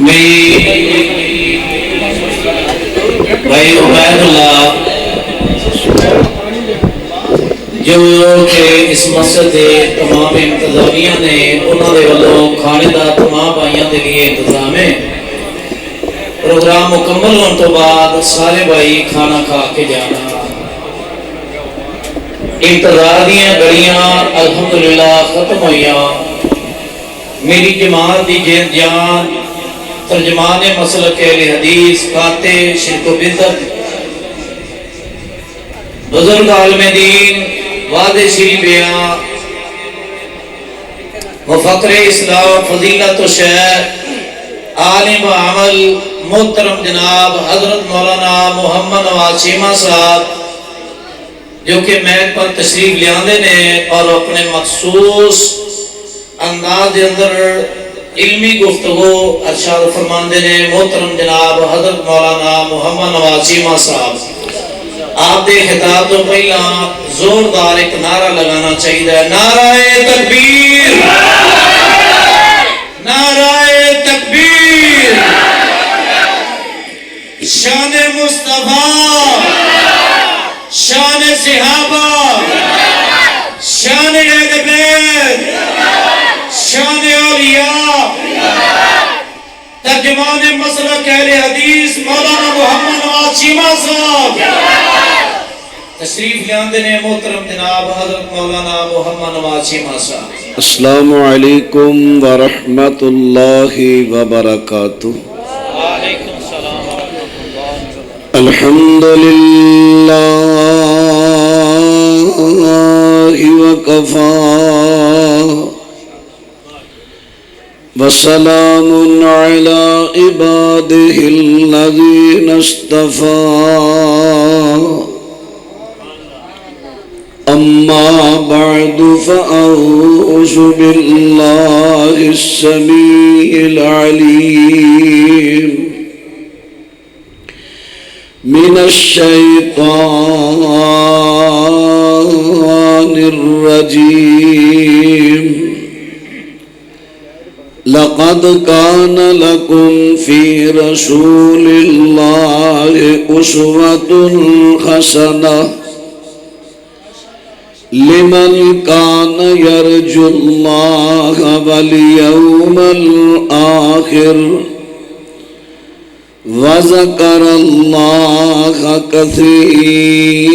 میری بھائی عبید اللہ جو کہ اس مسجد کے تمام انتظامیہ نے انہوں نے والوں کھانے دا تمام بھائیوں کے لیے انتظام ہے۔ پروگرام مکمل ہونے تو بعد سارے بھائی کھانا کھا کے جانا۔ انتظار دیاں گھڑیاں الحمدللہ ختم ہوئیاں۔ میری جماعت دی جیت جان ترجمان مسلک اہل حدیث قاطع شرک و بدعت بزرگ عالم دین وعدِ شری بیاں وفقر اسلام فضیلت و شیخ عالم عمل محترم جناب حضرت مولانا محمد نواز چیمہ صاحب جو کہ میک پر تشریف لے آندے نے اور اپنے مخصوص انداز کے اندر علمی گفتگو ارشاد فرماندے نے محترم جناب حضرت مولانا محمد نواز چیمہ صاحب آپ دے خطاب تو پہلا زوردار ایک نعرہ لگانا چاہیے۔ نعرہ تکبیر، نعرہ تکبیر، شان مصطفیٰ، شان صحابہ، شان اہل بیت، شان اولیاء، ترجمان مسلک اہل حدیث مولانا محمد نواز چیمہ صاحب تشریف لے آندے نے محترم جناب حضرت مولانا محمد نواز چیمہ صاحب۔ السلام علیکم ورحمۃ اللہ وبرکاتہ۔ وعلیکم السلام ورحمۃ اللہ۔ الحمد للہ وکفی وسلام علی عبادہ الذین اصطفی اما بعد فاعوذ باللہ السمیع العلیم من الشیطان الرجیم لقد كان لكم في رسول الله أسوة حسنة لمن كان يرجو الله واليوم الآخر وذكر الله كثيرا۔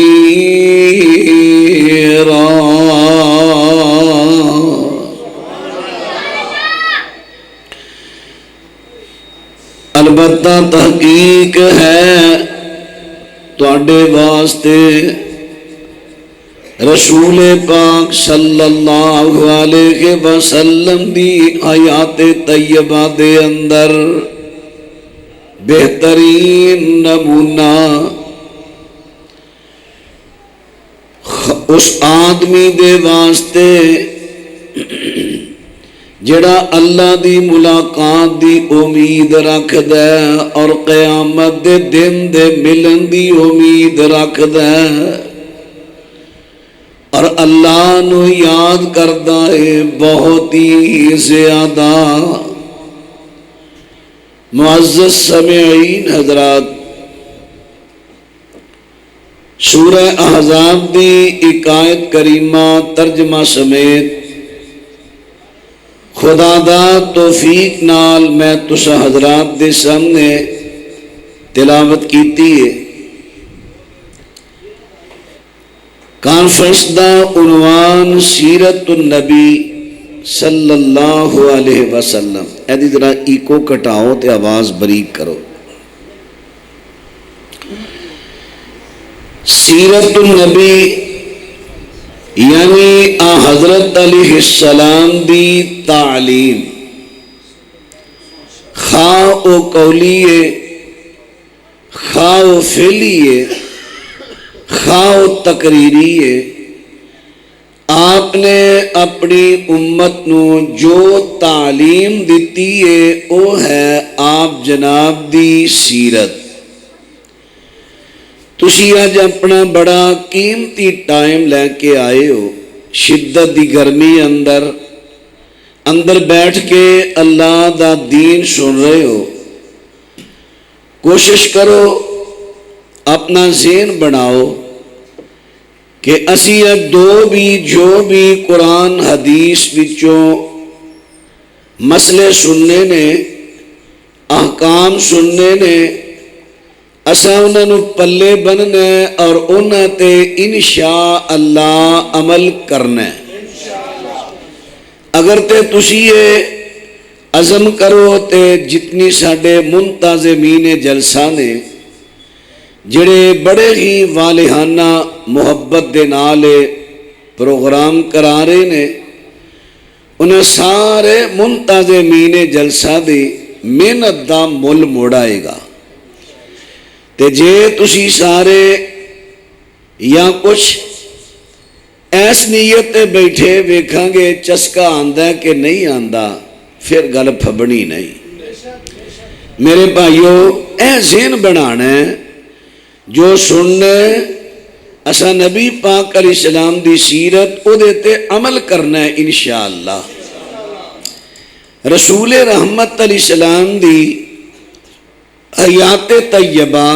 البتہ تحقیق ہے تواڈے واسطے رسول پاک صلی اللہ علیہ وسلم دی حیات طیبہ دے اندر بہترین نمونہ اس آدمی دے واسطے جڑا اللہ دی ملاقات دی امید رکھد ہے اور قیامت دے دن دے ملن دی امید رکھد ہے اور اللہ نو یاد کردا ہے بہت ہی زیادہ۔ معزز سامعین حضرات، سورہ احزاب دی ایک آیت کریمہ ترجمہ سمیت خدا دا توفیق نال میں تسا حضرات دے سامنے تلاوت کیتی ہے۔ کانفرنس دا عنوان سیرت النبی صلی اللہ علیہ وسلم۔ ایدی ذرا ایکو کٹاؤ تے آواز بریک کرو۔ سیرت النبی یعنی حضرت علیہ السلام دی تعلیم، خواہ او قولیے، خواہ او فعلیے، خواہ او تقریریے، آپ نے اپنی امت نو جو تعلیم دیتی ہے وہ ہے آپ جناب دی سیرت۔ تسی آج اپنا بڑا قیمتی ٹائم لے کے آئے ہو، شدت دی گرمی اندر بیٹھ کے اللہ دا دین سن رہے ہو، کوشش کرو اپنا ذہن بناؤ کہ اسی دو بھی جو بھی قرآن حدیث وچوں مسئلے سننے نے احکام سننے نے اساں انہاں نوں پلے بننا ہے اور انہاں تے انشاءاللہ عمل کرنا ہے۔ اگر تے تسی یہ عزم کرو تے جتنی ساڈے منتظمین جلسہ نے جڑے بڑے ہی والہانہ محبت دے نال پروگرام کرا رہے نے انہیں سارے منتظمین جلسہ دی محنت دا مل موڑ آئے گا۔ تے جے تسی سارے یا کچھ ایس نیت تے بیٹھے ویکھاں گے چسکا آندا ہے کہ نہیں آندا پھر گل پھبنی نہیں۔ میرے بھائیو اے ذہن بنانا ہے جو سننے اسا نبی پاک علیہ السلام دی سیرت او دیتے عمل کرنا ہے انشاءاللہ۔ رسول رحمت علیہ السلام دی حیات طیبہ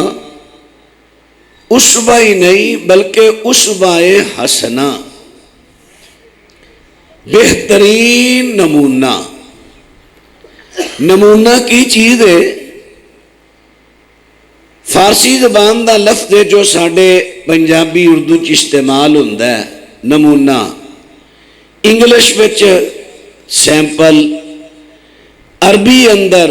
اسوہ ہی نہیں بلکہ اسوہ حسنہ بہترین نمونہ کی چیز ہے۔ فارسی زبان دا لفظ ہے جو ساڑھے پنجابی اردو چ استعمال ہوندہ ہے نمونہ، انگلش وچ سیمپل، عربی اندر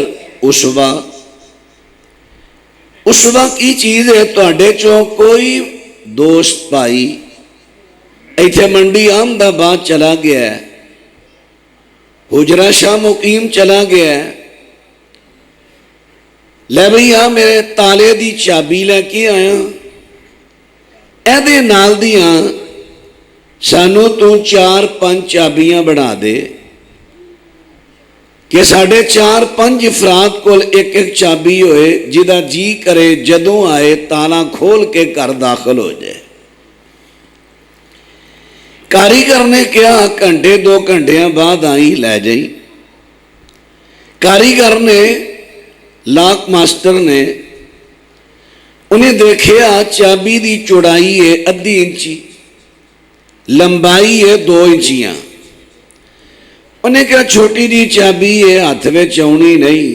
اسوہ کی چیز ہے۔ تواڈے چوں کوئی دوست بھائی ایتھے منڈی احمدآباد چلا گیا ہے، حجرہ شاہ مقیم چلا گیا ہے، لے بھئی ہاں میرے تالے دی چابی لے کے آیا اے دے نال دیاں سانو تو 4-5 چابیاں بنا دے کہ ساڑھے 4-5 افراد کول ایک ایک چابی ہوئے جدہ جی کرے جدوں آئے تالا کھول کے گھر داخل ہو جائے۔ کاریگر نے کیا گھنٹے 2 گھنٹے بعد آئی لے جائی۔ کاریگر نے لاک ماسٹر نے انہیں دیکھیا چابی دی چوڑائی ہے 1.5 انچی، لمبائی ہے 2 انچیاں۔ انہیں کہا چھوٹی دی چابی ہے ہاتھ میں چاؤنی نہیں،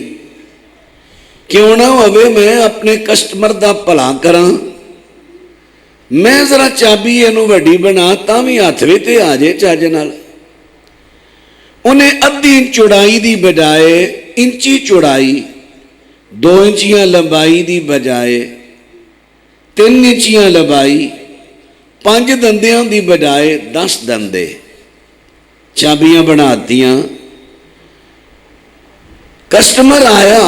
کیوں نہ ہوئے میں اپنے کسٹمر دا پلا کراں، میں ذرا چابی اینو وڈی بنا تاوی ہاتھ میں تے آجے چاجے نال۔ انہیں 1.5 انچ چوڑائی دی بجائے انچی چوڑائی 2 انچیاں لمبائی دی بجائے 3 انچیاں لمبائی 5 دندیاں دی بجائے 10 دندے چابیاں بنا دیاں۔ کسٹمر آیا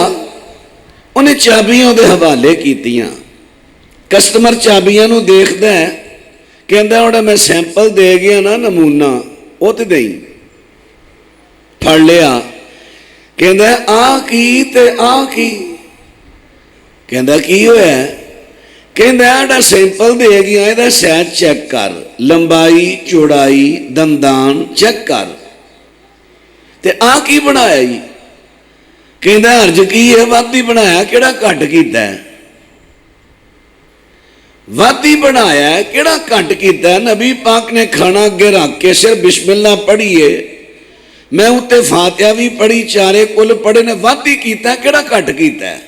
انہیں چابیاں دے حوالے کیتیاں۔ کسٹمر چابیاں نو دیکھ دے کہندہ اوڑا میں سیمپل دے گیا نا نمونہ او تے دیں پھڑ لیا کہندہ آ کی تے آ کی کہندہ کی ہویا ہے کہندہ ایڈا سیمپل دے گیا ایدہ سیٹ چیک کر لمبائی چوڑائی دندان چیک کر تے آ کی بنایا ہی کہندہ عرض کی ہے وادی بنایا کیڑا کٹ کیتا ہے وادی بنایا ہے کیڑا کٹ کیتا ہے نبی پاک نے کھانا اگے رکھ کے صرف بسم اللہ پڑھیے میں اتے فاتحہ بھی پڑھی چارے کل پڑھے نے وادی کیتا ہے کیڑا کٹ کیتا ہے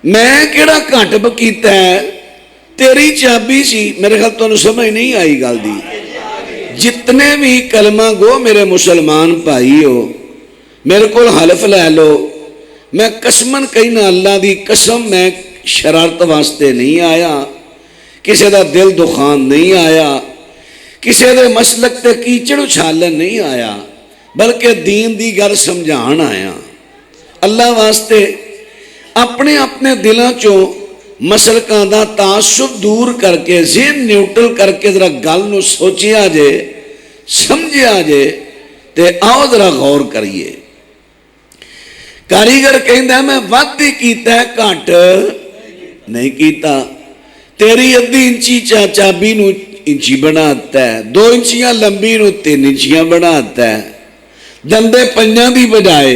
میں کیڑا کٹ کیتا ہے تیری چابی سی میرے خیال تو سمجھ نہیں آئی گل دی جتنے بھی کلمہ گو میرے مسلمان بھائی ہو میرے کو حلف لے لو میں قسمن کہنا اللہ دی قسم میں شرارت واسطے نہیں آیا کسی دا دل دخان نہیں آیا کسی دے مسلک تے کیچڑ اچھالن نہیں آیا بلکہ دین دی گل سمجھان آیا اللہ واسطے اپنے اپنے دلوں چوں مسلکاں دا تعصب دور کر کے ذہن نیوٹرل کر کے ذرا گل نو سوچیا جے سمجھیا جے تے آؤ ذرا غور کریے کاریگر کہندہ میں وادی کیتا ہے کٹ نہیں کیتا تیری 1.5 انچی چابی نو انچی بناتا ہے 2 انچیاں لمبی نو 3 انچیاں بناتا ہے دندے پنجاں دی بجائے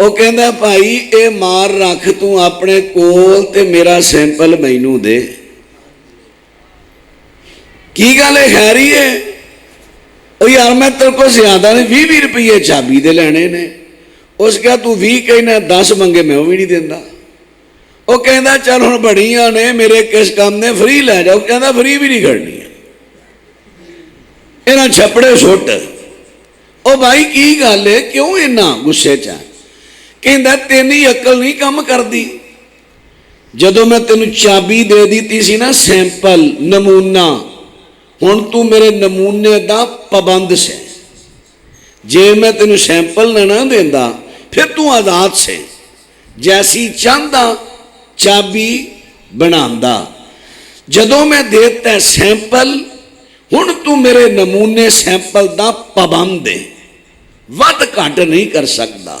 ਉਹ ਕਹਿੰਦਾ ਭਾਈ ਇਹ ਮਾਰ ਰੱਖ ਤੂੰ ਆਪਣੇ ਕੋਲ ਤੇ ਮੇਰਾ ਸੈਂਪਲ ਮੈਨੂੰ ਦੇ। ਕੀ ਗੱਲ ਹੈ ਖੈਰੀ ਹੈ? ਉਹ ਯਾਰ ਮੈਂ ਤੇਰੇ ਕੋਲ ਜ਼ਿਆਦਾ ਨਹੀਂ 20 ਰੁਪਏ ਚਾਬੀ ਦੇ ਲੈਣੇ ਨੇ। ਉਸ ਕਿਹਾ ਤੂੰ 20 ਕਹਿਣਾ 10 ਮੰਗੇ ਮੈਂ ਉਹ ਵੀ ਨਹੀਂ ਦਿੰਦਾ। ਉਹ ਕਹਿੰਦਾ ਚੱਲ ਹੁਣ ਬੜੀਆਂ ਨੇ ਮੇਰੇ ਕਿਸ ਕੰਮ ਨੇ ਫ੍ਰੀ ਲੈ ਜਾਓ। ਕਹਿੰਦਾ ਫ੍ਰੀ ਵੀ ਨਹੀਂ ਕਰਨੀ ਇਹਨਾਂ ਛੱਪੜੇ ਸੁੱਟ। ਉਹ ਭਾਈ ਕੀ ਗੱਲ ਹੈ ਕਿਉਂ ਇੰਨਾ ਗੁੱਸੇ 'ਚ ਆ? ਕਹਿੰਦਾ ਤੇਨੀ ਅਕਲ ਨਹੀਂ ਕੰਮ ਕਰਦੀ। ਜਦੋਂ ਮੈਂ ਤੈਨੂੰ ਚਾਬੀ ਦੇ ਦਿੱਤੀ ਸੀ ਨਾ ਸੈਂਪਲ ਨਮੂਨਾ, ਹੁਣ ਤੂੰ ਮੇਰੇ ਨਮੂਨੇ ਦਾ ਪਾਬੰਦ ਸੇ। ਜੇ ਮੈਂ ਤੈਨੂੰ ਸੈਂਪਲ ਨਾ ਦਿੰਦਾ ਫਿਰ ਤੂੰ ਆਜ਼ਾਦ ਸੇ, ਜੈਸੀ ਚਾਹੁੰਦਾ ਚਾਬੀ ਬਣਾਉਂਦਾ। ਜਦੋਂ ਮੈਂ ਦੇ ਦਿੱਤਾ ਸੈਂਪਲ, ਹੁਣ ਤੂੰ ਮੇਰੇ ਨਮੂਨੇ ਸੈਂਪਲ ਦਾ ਪਾਬੰਦ ਹੈ, ਵੱਧ ਘੱਟ ਨਹੀਂ ਕਰ ਸਕਦਾ।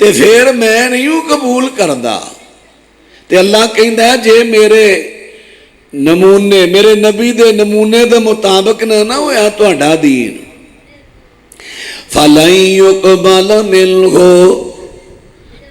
ਤੇ ਫਿਰ ਮੈਂ ਨਹੀਂ ਉਹ ਕਬੂਲ ਕਰਦਾ। ਤੇ ਅੱਲਾਹ ਕਹਿੰਦਾ ਜੇ ਮੇਰੇ ਨਮੂਨੇ ਮੇਰੇ ਨਬੀ ਦੇ ਨਮੂਨੇ ਦੇ ਮੁਤਾਬਕ ਨਾ ਹੋਇਆ ਤੁਹਾਡਾ ਦੀਨ, ਫਲਨ ਯੁਕਬਲ ਮਿਨਹੂ,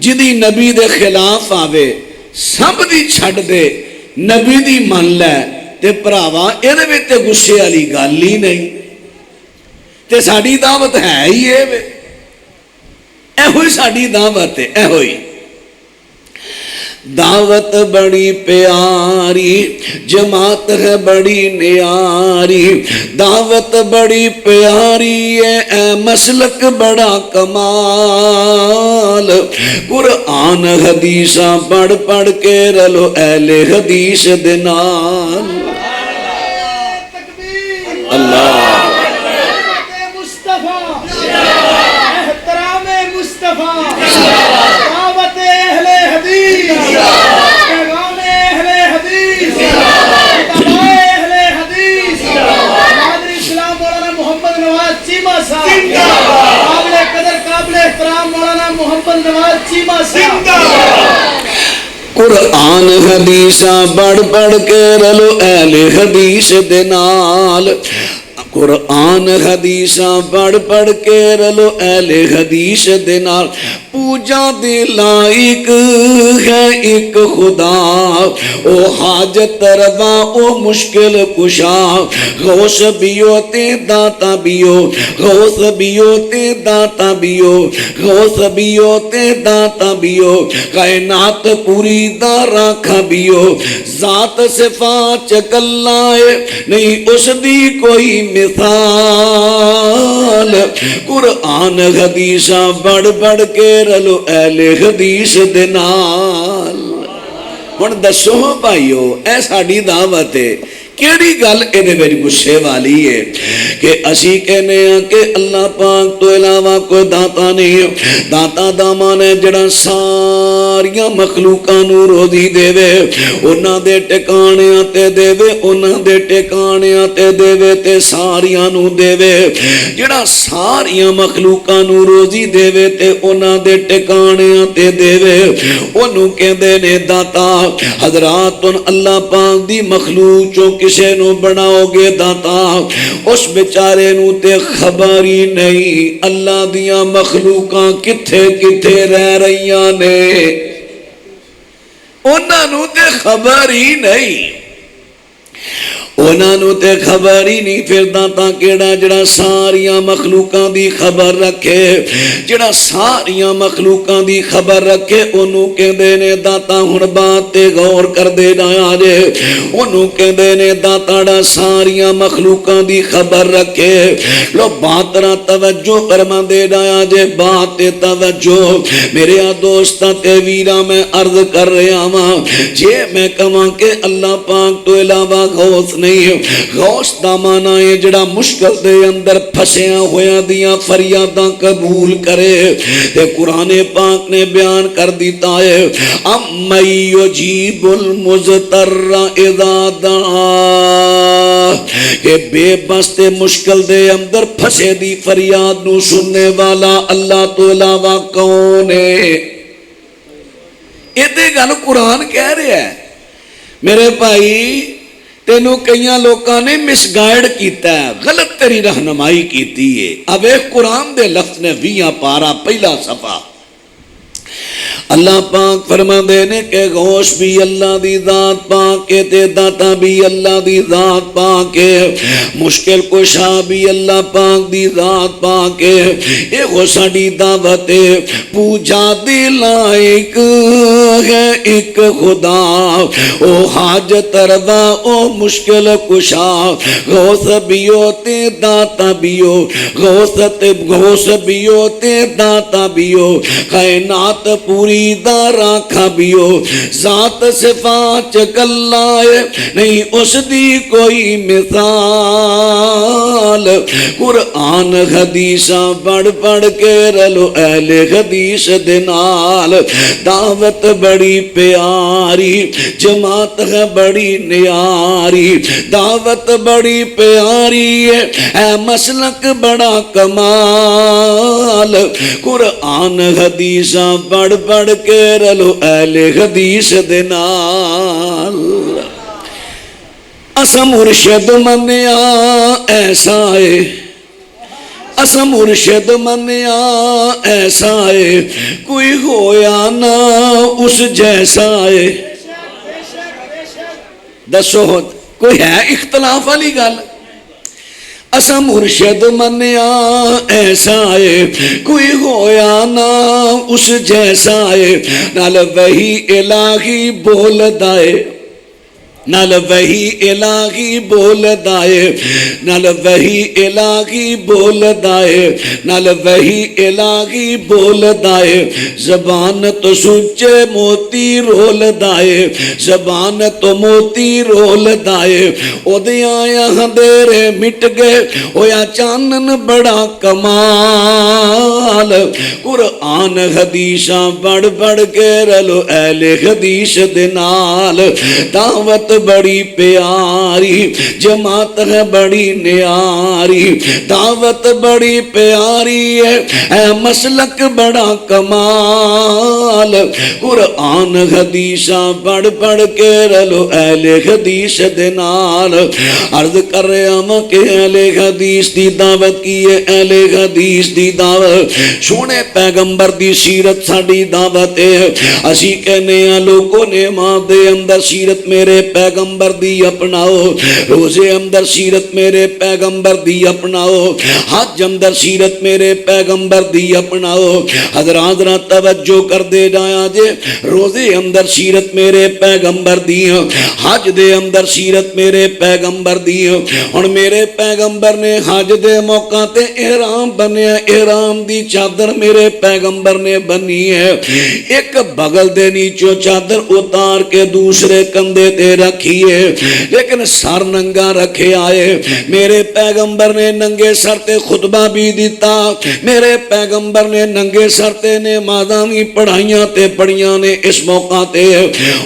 جدی نبی دے خلاف آوے سب دی چھڑ دے نبی دی من لے تے پراوا ایدے میں تے غصے والی گل ہی نہیں تے ساڈی دعوت ہے ہی اے ہوئی ساڈی دعوت ہے اے ہوئی دعوت بڑی پیاری جماعت ہے بڑی نیاری دعوت بڑی پیاری ہے اے مسلک بڑا کمال قرآن حدیثاں پڑھ پڑھ کے رلو اہل حدیث دے نال اللہ قرآن حدیثاں پڑھ پڑھ کے رلو اہل حدیث دے نال قرآن حدیثاں پڑھ پڑھ کے رلو اہل حدیث دے نال پوجا دے لائق ہے ایک خدا او حاجت روا او مشکل کشا غوث بیو تے داتا بیو غوث بیو تے داتا بیو غوث بیو تے داتا بیو کائنات پوری دا راکھا بیو ذات صفات چکلائے نہیں اس دی کوئی مثال قرآن حدیثاں بڑھ بڑھ کے رلو اہل حدیث دے نال ہن دسو بھائیو اے ساڈی دعوت ہے کیڑی گل ایدے وچ غصے والی ہے کہ اسی کہنے ہیں کہ اللہ پاک تو علاوہ کوئی داتا نہیں داتا دا مان ہے جڑا ساریاں مخلوقاں نو روزی دے وے انہاں دے ٹکانیاں تے دے وے انہاں دے ٹکانیاں تے دے وے تے ساریاں نو دے وے جڑا ساریاں مخلوقاں نو روزی دے وے تے انہاں دے ٹکانیاں تے دے وے اونوں کہندے نے داتا حضرات اللہ پاک دی مخلوق چوں کسے نو بناؤ گے داتا اس بیچارے نو تے خبر ہی نہیں اللہ دیاں مخلوقاں کتھے کتھے رہ رہیاں نے انہاں نو تے خبر ہی نہیں انہاں نو تے خبر ہی نہیں پھر داتا کیڑا جڑا ساریاں مخلوقاں دی خبر رکھے جڑا ساریاں مخلوقاں دی خبر رکھے انہوں کہندے نے داتا ہن بات تے غور کر دے نہ آجے انہوں کہندے نے داتا ڈا ساریاں مخلوقاں دی خبر رکھے لو بات را توجہ فرما دے نہ آجے بات تے توجہ میرے دوستاں تے ویرا میں عرض کر رہا ہاں جے میں کہاں کہ اللہ پاک تو علاوہ غوث نہیں غوث دا مانا ہے جڑا مشکل دے اندر پھسیاں ہویاں دیاں فریاداں قبول کرے تے قرآن پاک نے بیان کر دیتا ہے اَمَّن یُجِیبُ الْمُضْطَرَّ اِذَا دَعَاهُ کہ بے بستے مشکل دے اندر پھسے دی فریاد نو سننے والا اللہ تو علاوہ کون ہے یہ گل قرآن کہہ رہا ہے میرے بھائی تینوں کئیاں لوکاں نے مس گائیڈ کیتا ہے غلط تیری رہنمائی کیتی ہے اب ایک قرآن دے لفظ نے 20 پارا پہلا صفحہ اللہ پاک فرما دینے کہ غوث بھی اللہ دی ذات پاک کے تے داتا بھی اللہ دی ذات پاک کے مشکل کشا بھی اللہ پاک دی ذات پاک کے اے غوثاڈی دعوت پوجا دی لائق ہے ایک خدا او حاجت روا او مشکل کشا غوث بیو تے داتا بیو غوث بیو تے داتا بیو کائنات پوری دارا کھابیو ذات صفات چکلائے نہیں اس دی کوئی مثال قرآن حدیثاں پڑھ پڑھ کے رلو اہل حدیث دنال دعوت بڑی پیاری جماعت ہے بڑی نیاری دعوت بڑی پیاری ہے اے مسلک بڑا کمال قرآن حدیثاں پڑھ پڑھ کے رلو اہل حدیث دنال اسا مرشد منیا ایسا ہے اسا مرشد منیا ایسا ہے کوئی ہویا نہ اس جیسا ہے. دسو کوئی ہے اختلاف والی گل؟ اسا مرشد منیا ایسا ہے کوئی ہویا نہ اس جیسا ہے. نال وحی الہی بولدا ہے نال وحی الہی بولدا ہے نال وحی الہی بولدا ہے نال وحی الہی بولدا ہے. زبان تو سچے موتی رولدا ہے زبان تو موتی رولدا ہے. اودیاں اندھیرے مٹ گئے ہویا چانن بڑا کمال. قرآن حدیثاں بڑھ بڑھ کے رلو اہل حدیث دے نال. دعوت بڑی پیاری جماعت ہے بڑی نیاری. دعوت بڑی پیاری ہے مسلک بڑا کمال. قرآن حدیثاں پڑھ پڑھ کے رلو اہل حدیث دے نال. عرض کر رہا ہوں کہ اہل حدیث دی دعوت کی ہے اہل حدیث دی دعوت سونے پیغمبر دی سیرت ساڈی دعوت ہے. اسی کہنے ہیں لوگوں نے ماں دے اندر سیرت میرے پیغمبر دی اپناؤ. روزے اندر سیرت میرے پیغمبر دی اپناؤ. حج اندر سیرت میرے پیغمبر دی اپناؤ. حضرات ذرا توجہ کر دے جایا جے. روزے اندر سیرت میرے پیغمبر دی حج دے اندر سیرت میرے پیغمبر دی. ہن میرے پیغمبر نے حج دے موقع تے احرام بنیا. احرام دی چادر میرے پیغمبر نے بنی ہے. ایک بغل دے نیچوں چادر اتار کے دوسرے کندھے تے رکھیے لیکن سر ننگا رکھے آئے. میرے پیغمبر نے ننگے سر تے خطبہ بھی دیتا. میرے پیغمبر نے ننگے سر تے نمازاں بھی پڑھائیاں تے پڑھیاں نے اس موقع تے.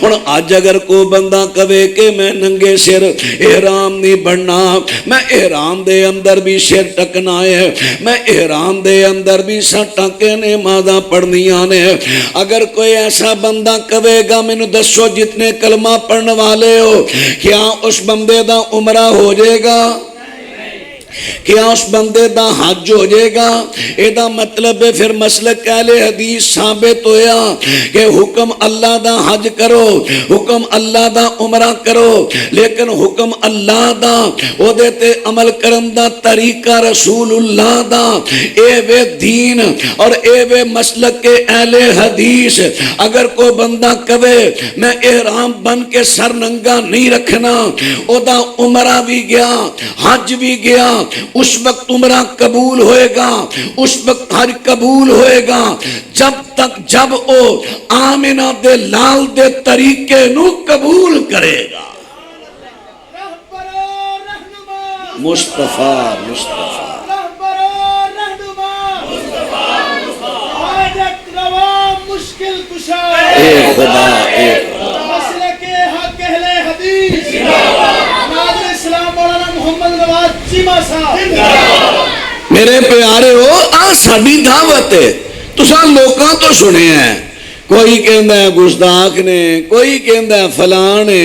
ہن اج اگر کو بندہ کہے کہ میں ننگے سر احرام نہیں بننا, میں احرام دے اندر بھی سر ٹکنا ہے, میں احرام دے اندر بھی سر ٹک کے نمازاں پڑھنیاں نے. اگر کوئی ایسا بندہ کہے گا مینوں دسو جتنے کلمہ پڑھنے والے ہو کیا اس بندے دا عمرہ ہو جائے گا؟ کیا اس بندے دا حج ہو جائے گا؟ ایدہ مطلب ہے پھر مسلک اہل حدیث ثابت ہویا کہ حکم اللہ دا حج کرو, حکم اللہ دا عمرہ کرو, لیکن حکم اللہ دا او دیتے عمل کرم دا طریقہ رسول اللہ دا اے وے دین اور اے وے مسلک کے اہل حدیث. اگر کوئی بندہ کہے میں احرام بن کے سر ننگا نہیں رکھنا, او دا عمرہ بھی گیا حج بھی گیا, اس وقت عمرہ قبول ہوئے گا, اس وقت حج قبول ہوئے گا جب تک جب او آمنہ دے لال دے طریقے نو قبول کرے گا. مصطفیٰ اے خدا اے میرے پیارے ہو آ ساڈی دعوت ہے. تساں لوکاں تو سنے ہیں, کوئی کہندا ہے گستاخ نے, کوئی کہندا ہے فلاں نے.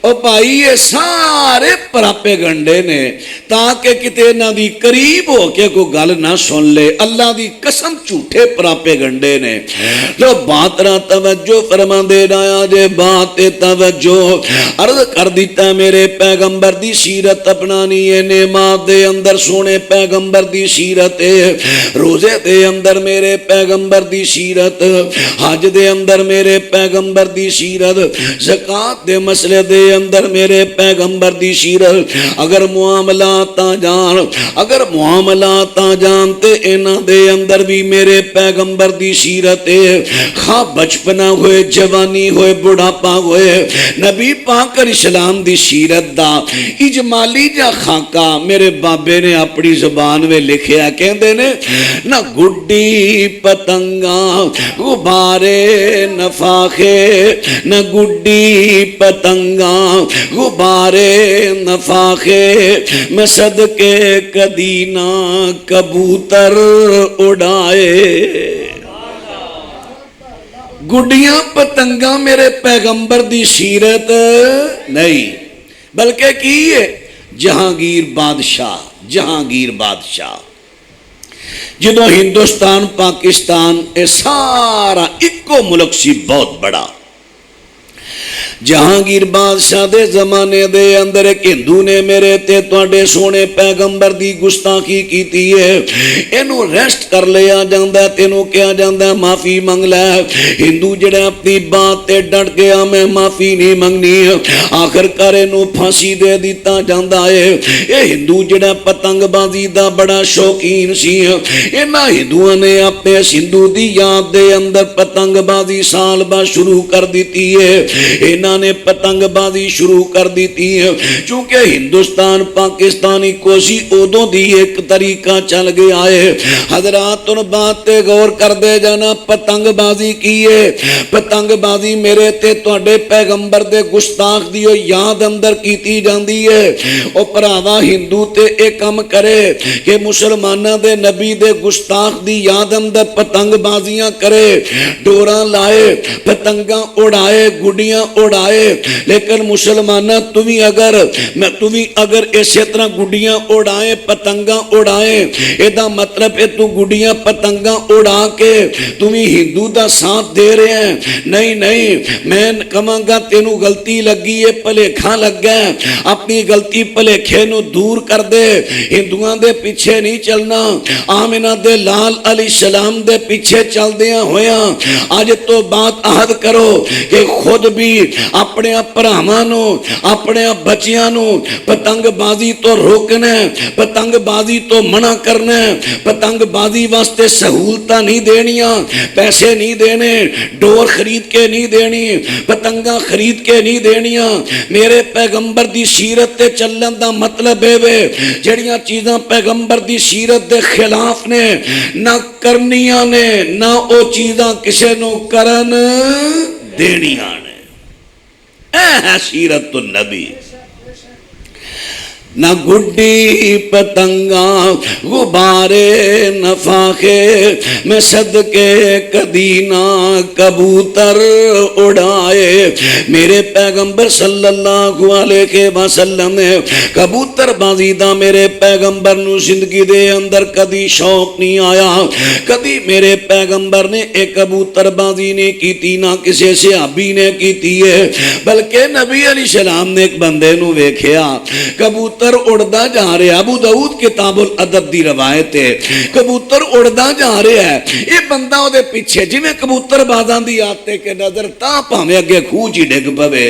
او بھائی یہ سارے پراپے گنڈے نے تاکہ کتے نہ دی قریب ہو کے کوئی گل نہ سن لے. اللہ دی قسم جھوٹے پراپے گنڈے نے. لو بات را توجہ فرما دے رہا جے بات توجہ عرض کر دیتا میرے پیغمبر دی سیرت اپنانی ہے. نعمات دے اندر سونے پیغمبر دی سیرت ہے, روزے دے اندر میرے پیغمبر دی سیرت, حج دے اندر میرے پیغمبر دی سیرت, زکات دے مسئلے دے اندر میرے پیغمبر دی سیرت. اگر معاملات جان اگر معاملات جانتے انہاں دے اندر بھی میرے پیغمبر دی سیرت ہے. خواہ بچپنا ہوئے جوانی ہوئے بڑھاپا ہوئے نبی پاک اسلام دی سیرت دا اجمالی جا خاکہ میرے بابے نے اپنی زبان میں لکھیا. کہندے نے نہ گڈی پتنگا غبارے نفاخے, نہ گڈی پتنگا غبارے نفاخے, میں صدقے کدی نہ کبوتر اڑائے. گڈیاں پتنگاں میرے پیغمبر دی سیرت نہیں بلکہ کی ہے جہانگیر بادشاہ. جہانگیر بادشاہ جدو ہندوستان پاکستان اے سارا ایکو ملک سی بہت بڑا، جہانگیر بادشاہ دے زمانے دے اندر ایک ہندو نے میرے تے تواڈے سونے پیغمبر دی گستاخی کیتی ہے، اینو ریسٹ کر لیا جاندا، تینوں کیا جاندا معافی منگ لے۔ ہندو جڑا اپنی بات تے ڈٹ گیا میں معافی نہیں منگنی، آخر کار اینو پھانسی دے دیتا جاندا ہے۔ اے ہندو جڑا پتنگ بازی دا بڑا شوقین سی، انہاں ہندوؤں نے اپنے ہندو دی یاد دے اندر پتنگ بازی سال بعد شروع کر دیتی ہے۔ انہاں نے پتنگ بازی شروع کر دیتی ہے، چونکہ ہندوستان پاکستانی کوشی ادوں دی ایک طریقہ چل گیا ہے۔ حضرات ان بات تے غور کر دے جانا، پتنگ بازی کی ہے، پتنگ بازی میرے تے تواڈے پیغمبر دے گستاخ دی یاد اندر کیتی جاندی ہے۔ او پراوا ہندو تے اے کم کرے کہ مسلماناں دے نبی دے گستاخ دی یاد اندر پتنگ بازیاں کرے، ڈوراں لائے، پتنگاں اڑائے، گڈیاں اڑائے، لیکن مسلمانہ تمہیں اگر اسی طرح گڈیاں اڑائیں پتنگاں اڑائیں، ایدہ مطلب ہے تو گڈیاں پتنگاں اڑا کے تمہیں ہندو دا ساتھ دے رہے ہیں۔ نہیں نہیں، میں کہاں گا تینوں غلطی لگی ہے، پلیکھا لگ گیا، اپنی غلطی پلیکھے نو دور کر دے، ہندوان دے پیچھے نہیں چلنا، آمنہ دے لال علیہ السلام دے پیچھے چل دیا ہویا۔ آج تو بات عہد کرو کہ خود بھی اپنے پرامانو اپنے بچیانو پتنگ بازی تو روکنا، پتنگ بازی تو منع کرنا، پتنگ بازی واسطے سہولتہ نہیں دینیاں، پیسے نہیں دینے، ڈور خرید کے نہیں دینی، پتنگاں خرید کے نہیں دینیاں۔ میرے پیغمبر دی سیرت تے چلن دا مطلب ہے وے جڑیاں چیزاں پیغمبر دی سیرت دے خلاف نے نہ کرنیاں نے، نہ او چیزاں کسے نو کرن دینیاں نے۔ اے سیرت النبی، نہ گڈی پتنگا غبارے نفاخے میں صدقے کدی نہ کبوتر اڑائے۔ میرے پیغمبر صلی اللہ علیہ وسلم نے کبوتر بازی دا میرے پیغمبر نو زندگی دے اندر کدی شوق نہیں آیا، کدی میرے پیغمبر نے ایک کبوتر بازی نہیں کیتی، نہ کسی صحابی نے کیتی ہے، بلکہ نبی علیہ السلام نے ایک بندے نو ویکھیا کبوتر اڑدا جا رہا ہے۔ ابو داؤد کتاب الادب دی روایت ہے، کبوتر اڑدا جا رہا ہے، یہ بندہ او دے پیچھے جی میں کبوتر بازان دی آتے کے نظر تا پاویں اگے کھوج ہی ڈگ پوے،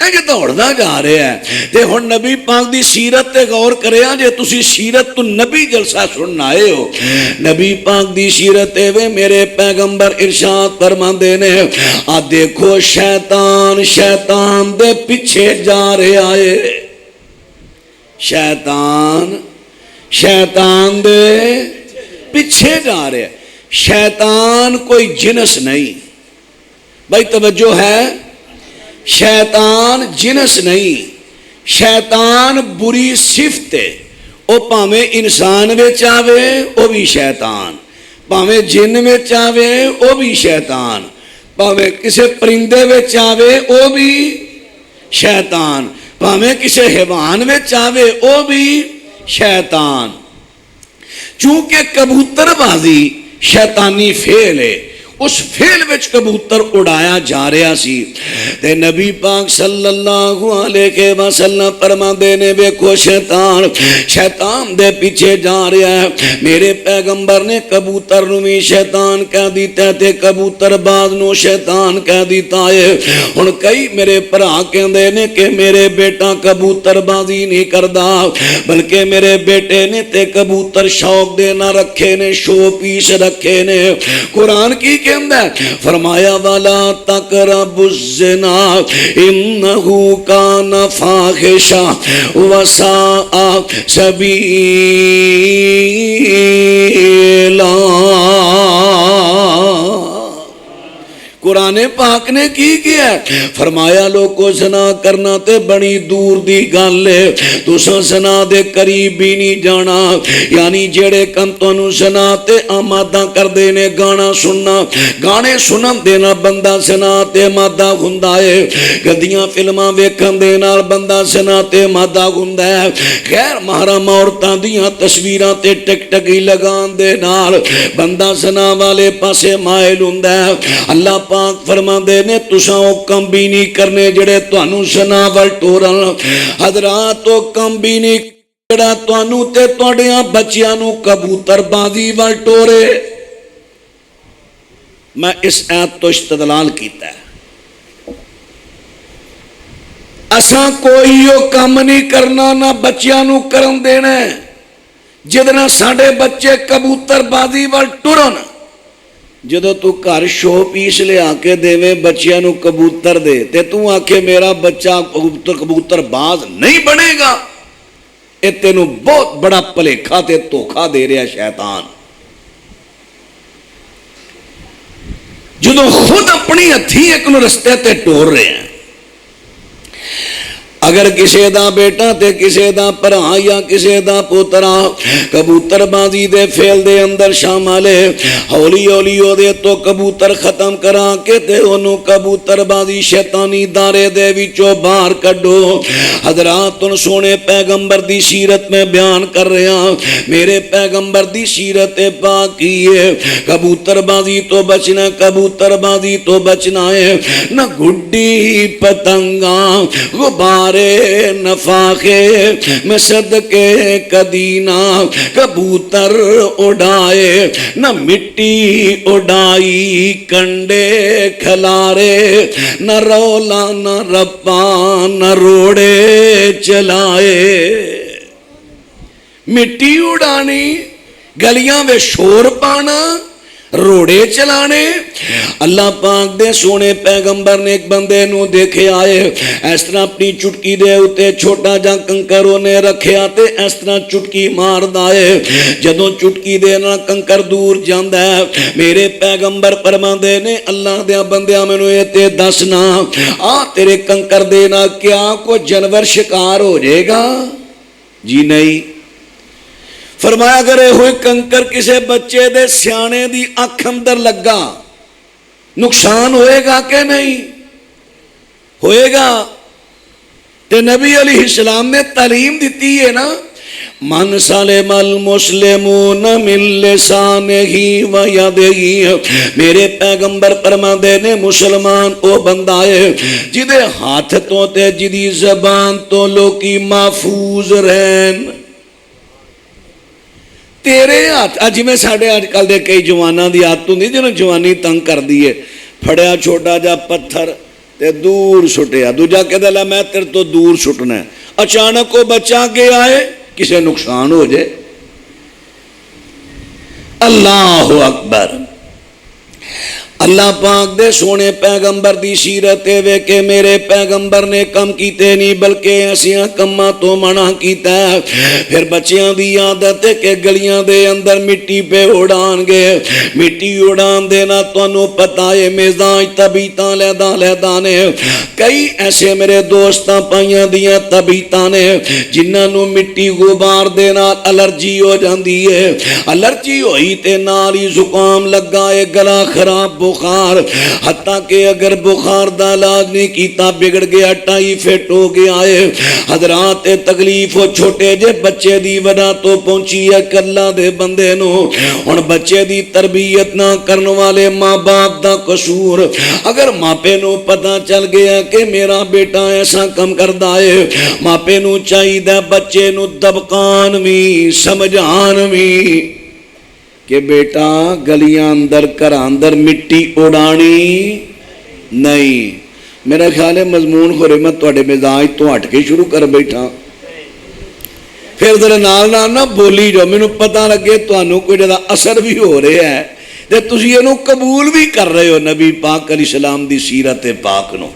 اے جو اڑدا جا رہا ہے۔ تے ہن نبی پاک دی سیرت تے غور کریا جے تسی سیرت تو نبی جلسہ سننا آئے ہو، نبی پاک دی سیرت وے میرے پیغمبر ارشاد فرماندے نے، آ دیکھو شیطان شیطان دے پیچھے جا رہا ہے، شیطان شیطان دے پیچھے جا رہے ہیں۔ شیطان کوئی جنس نہیں بھائی، توجہ ہے، شیطان جنس نہیں، شیطان بری صفت ہے، او پاویں انسان وچ آوے او بھی شیطان، پاویں جن وچ آوے او بھی شیطان، پاویں کسے پرندے وچ آوے او بھی شیطان، پاویں کسے حیوان میں چاہے او بھی شیطان۔ چونکہ کبوتر بازی شیطانی فعل ہے، اس فعل وچ کبوتر اڑایا جا رہا سی، تے نبی پاک صلی اللہ علیہ وسلم فرماندے نے ویکھو شیطان شیطان دے پیچھے جا رہا ہے۔ میرے پیغمبر نے کبوتر نو بھی شیطان کہہ دیتا ہے تے کبوتر باز نو شیطان کہہ دیتا ہے۔ ہن کئی میرے بھرا کہندے نے کہ میرے بیٹا کبوتر بازی نہیں کردا، بلکہ میرے بیٹے نے تے کبوتر شوق دے نہ رکھے نے، شو پیس رکھے نے۔ قرآن کی فرمایا والا تقربوا الزنا انہو کان فاحشہ وساء سبیلا۔ قرآن پاک نے کی کیا ہے؟ فرمایا لوگو زنا کرنا تے بڑی دور دی گل ہے، تساں زنا دے قریب بھی نہیں جانا، یعنی جڑے کم تانوں زنا تے آمادہ کر دینے، گانا سننا، گانے سنن دینا بندہ زنا تے آمادہ ہوندا ہے، گدیاں فلماں ویکھن دے نال بندہ زنا تے آمادہ ہوندا ہے، غیر محرم عورتاں دیاں تصویراں تے ٹک ٹکی لگان دے نال بندہ زنا والے پاسے مائل ہوندا ہے۔ اللہ پاک فرما دے نے تساں او کم بھی نہیں کرنے جڑے تانوں زنا ول ٹورن، حضرات او کم بھی نہیں جڑا تانوں تے تواڈیاں بچیاں نوں کبوتر بازی ول ٹورے۔ میں اس آیت تو استدلال کیتا ہے، اساں کوئی او کم نہیں کرنا نہ بچیاں نوں کرن دینا جدنا ساڈے بچے کبوتر بازی ول ٹرن۔ جدو تو گھر شو پیس لے آ کے دے بچیاں نو کبوتر دے تے تو آکھے میرا بچہ کبوتر باز نہیں بنے گا، اے تینوں بہت بڑا پلیکھا تے دھوکھا دے رہا شیطان۔ جدو خود اپنی ہتھی ایک نو رستے تے ٹور رہے ہیں، اگر کسے دا بیٹا تے کسے دا پرا یا کسے دا پوترا کبوتر بازی دے فیل دے اندر شامل ہے، ہولی ہولی او دے تو کبوتر ختم کرا کے تے انہوں کبوتر بازی شیطانی دارے دے وچوں باہر کڈو۔ حضرات ان سونے پیغمبر دی سیرت میں بیان کر رہے ہیں، میرے پیغمبر دی سیرت پاک کی ہے، کبوتر بازی تو بچنا، کبوتر بازی تو بچنا ہے، نہ گڈی پتنگاں غبار نفاخے میں صدقے کدینہ کبوتر اڑائے، نہ مٹی اڑائی کنڈے کھلارے، نہ رولا نہ رپا نہ روڑے چلائے۔ مٹی اڑانی، گلیاں میں شور پانا، روڑے چلانے۔ اللہ پاک دے سونے پیغمبر نے ایک بندے نو دیکھے آئے، اس طرح اپنی چٹکی دے اتے چھوٹا جا کنکر نے رکھے آتے، اس طرح چٹکی مار دائے، جدوں چٹکی دے نا کنکر دور جاندہ ہے۔ میرے پیغمبر فرماندے نے اللہ دیا بندیاں میں نو تے دسنا تیرے کنکر دینا کیا کو جانور شکار ہو جائے گا؟ جی نہیں۔ فرمایا اگر ہوئے کنکر کسے بچے دے سیانے دی اکھ اندر لگا نقصان ہوئے گا کہ نہیں ہوئے گا؟ تے نبی علیہ السلام نے تعلیم دیتی ہے نا، من سلم المسلمون من لسانہ و یدہ، میرے پیغمبر فرماندے نے مسلمان او بندہ ہے جدے ہاتھ تو تے جدی زبان تو لوکی محفوظ رہن۔ تیرے ہاتھ اج میں ساڑھے آج کل دے کئی جوانہ دی آت تو نہیں جنہوں جوانی تنگ کر دیئے، پھڑیا چھوٹا جا پتھر تے دور سٹیا، دو جا کے دلہ میں تیر تو دور سٹنا ہے، اچانک کو بچا کے آئے کسے نقصان ہو جائے۔ اللہ اکبر۔ اللہ پاک دے سونے پیغمبر دی سیرت وے کہ میرے پیغمبر نے کم کیتے نہیں بلکہ ایسیاں کمہ تو منع کیتا ہے۔ پھر بچیاں دی عادت ہے کہ گلیاں دے اندر مٹی پہ اڑان گے، مٹی اڑان دینا تو انہوں پتہ ہے مزاج طبیعتاں لیدانے، کئی ایسے میرے دوستاں پائیاں دیاں طبیعتانے جنہاں مٹی غبار دینا الرجی ہو جاندی ہے، الرجی ہوئی تے نالی زکام لگا ہے، گلا خراب بخار، حتیٰ کہ اگر بخار دا علاج نہیں کیتا بگڑ گیا ٹائیفائڈ ہو گیا ہے۔ حضرات تکلیف ہو چھوٹے جے بچے دی وجہ تو پہنچی ہے اللہ دے بندے نو، اور بچے دی تربیت نہ کرن والے ماں باپ دا قصور۔ اگر ماں پہ نو پتہ چل گیا کہ میرا بیٹا ایسا کم کردہ ہے، ماں پہ نو چاہی دا بچے نو دبکان بھی سمجھان بھی کہ بیٹا گلیاں اندر کر اندر مٹی اڑانی نہیں۔ میرا خیال ہے مضمون خورے میں توڑے مزاج تو ہٹ کے شروع کر بیٹھا، پھر ذرا نال نہ بولی جو میں نو پتہ لگے تو انہوں کوئی جدا اثر بھی ہو رہے ہیں تے تسی انہوں قبول بھی کر رہے ہو نبی پاک علیہ السلام دی سیرت پاک نو۔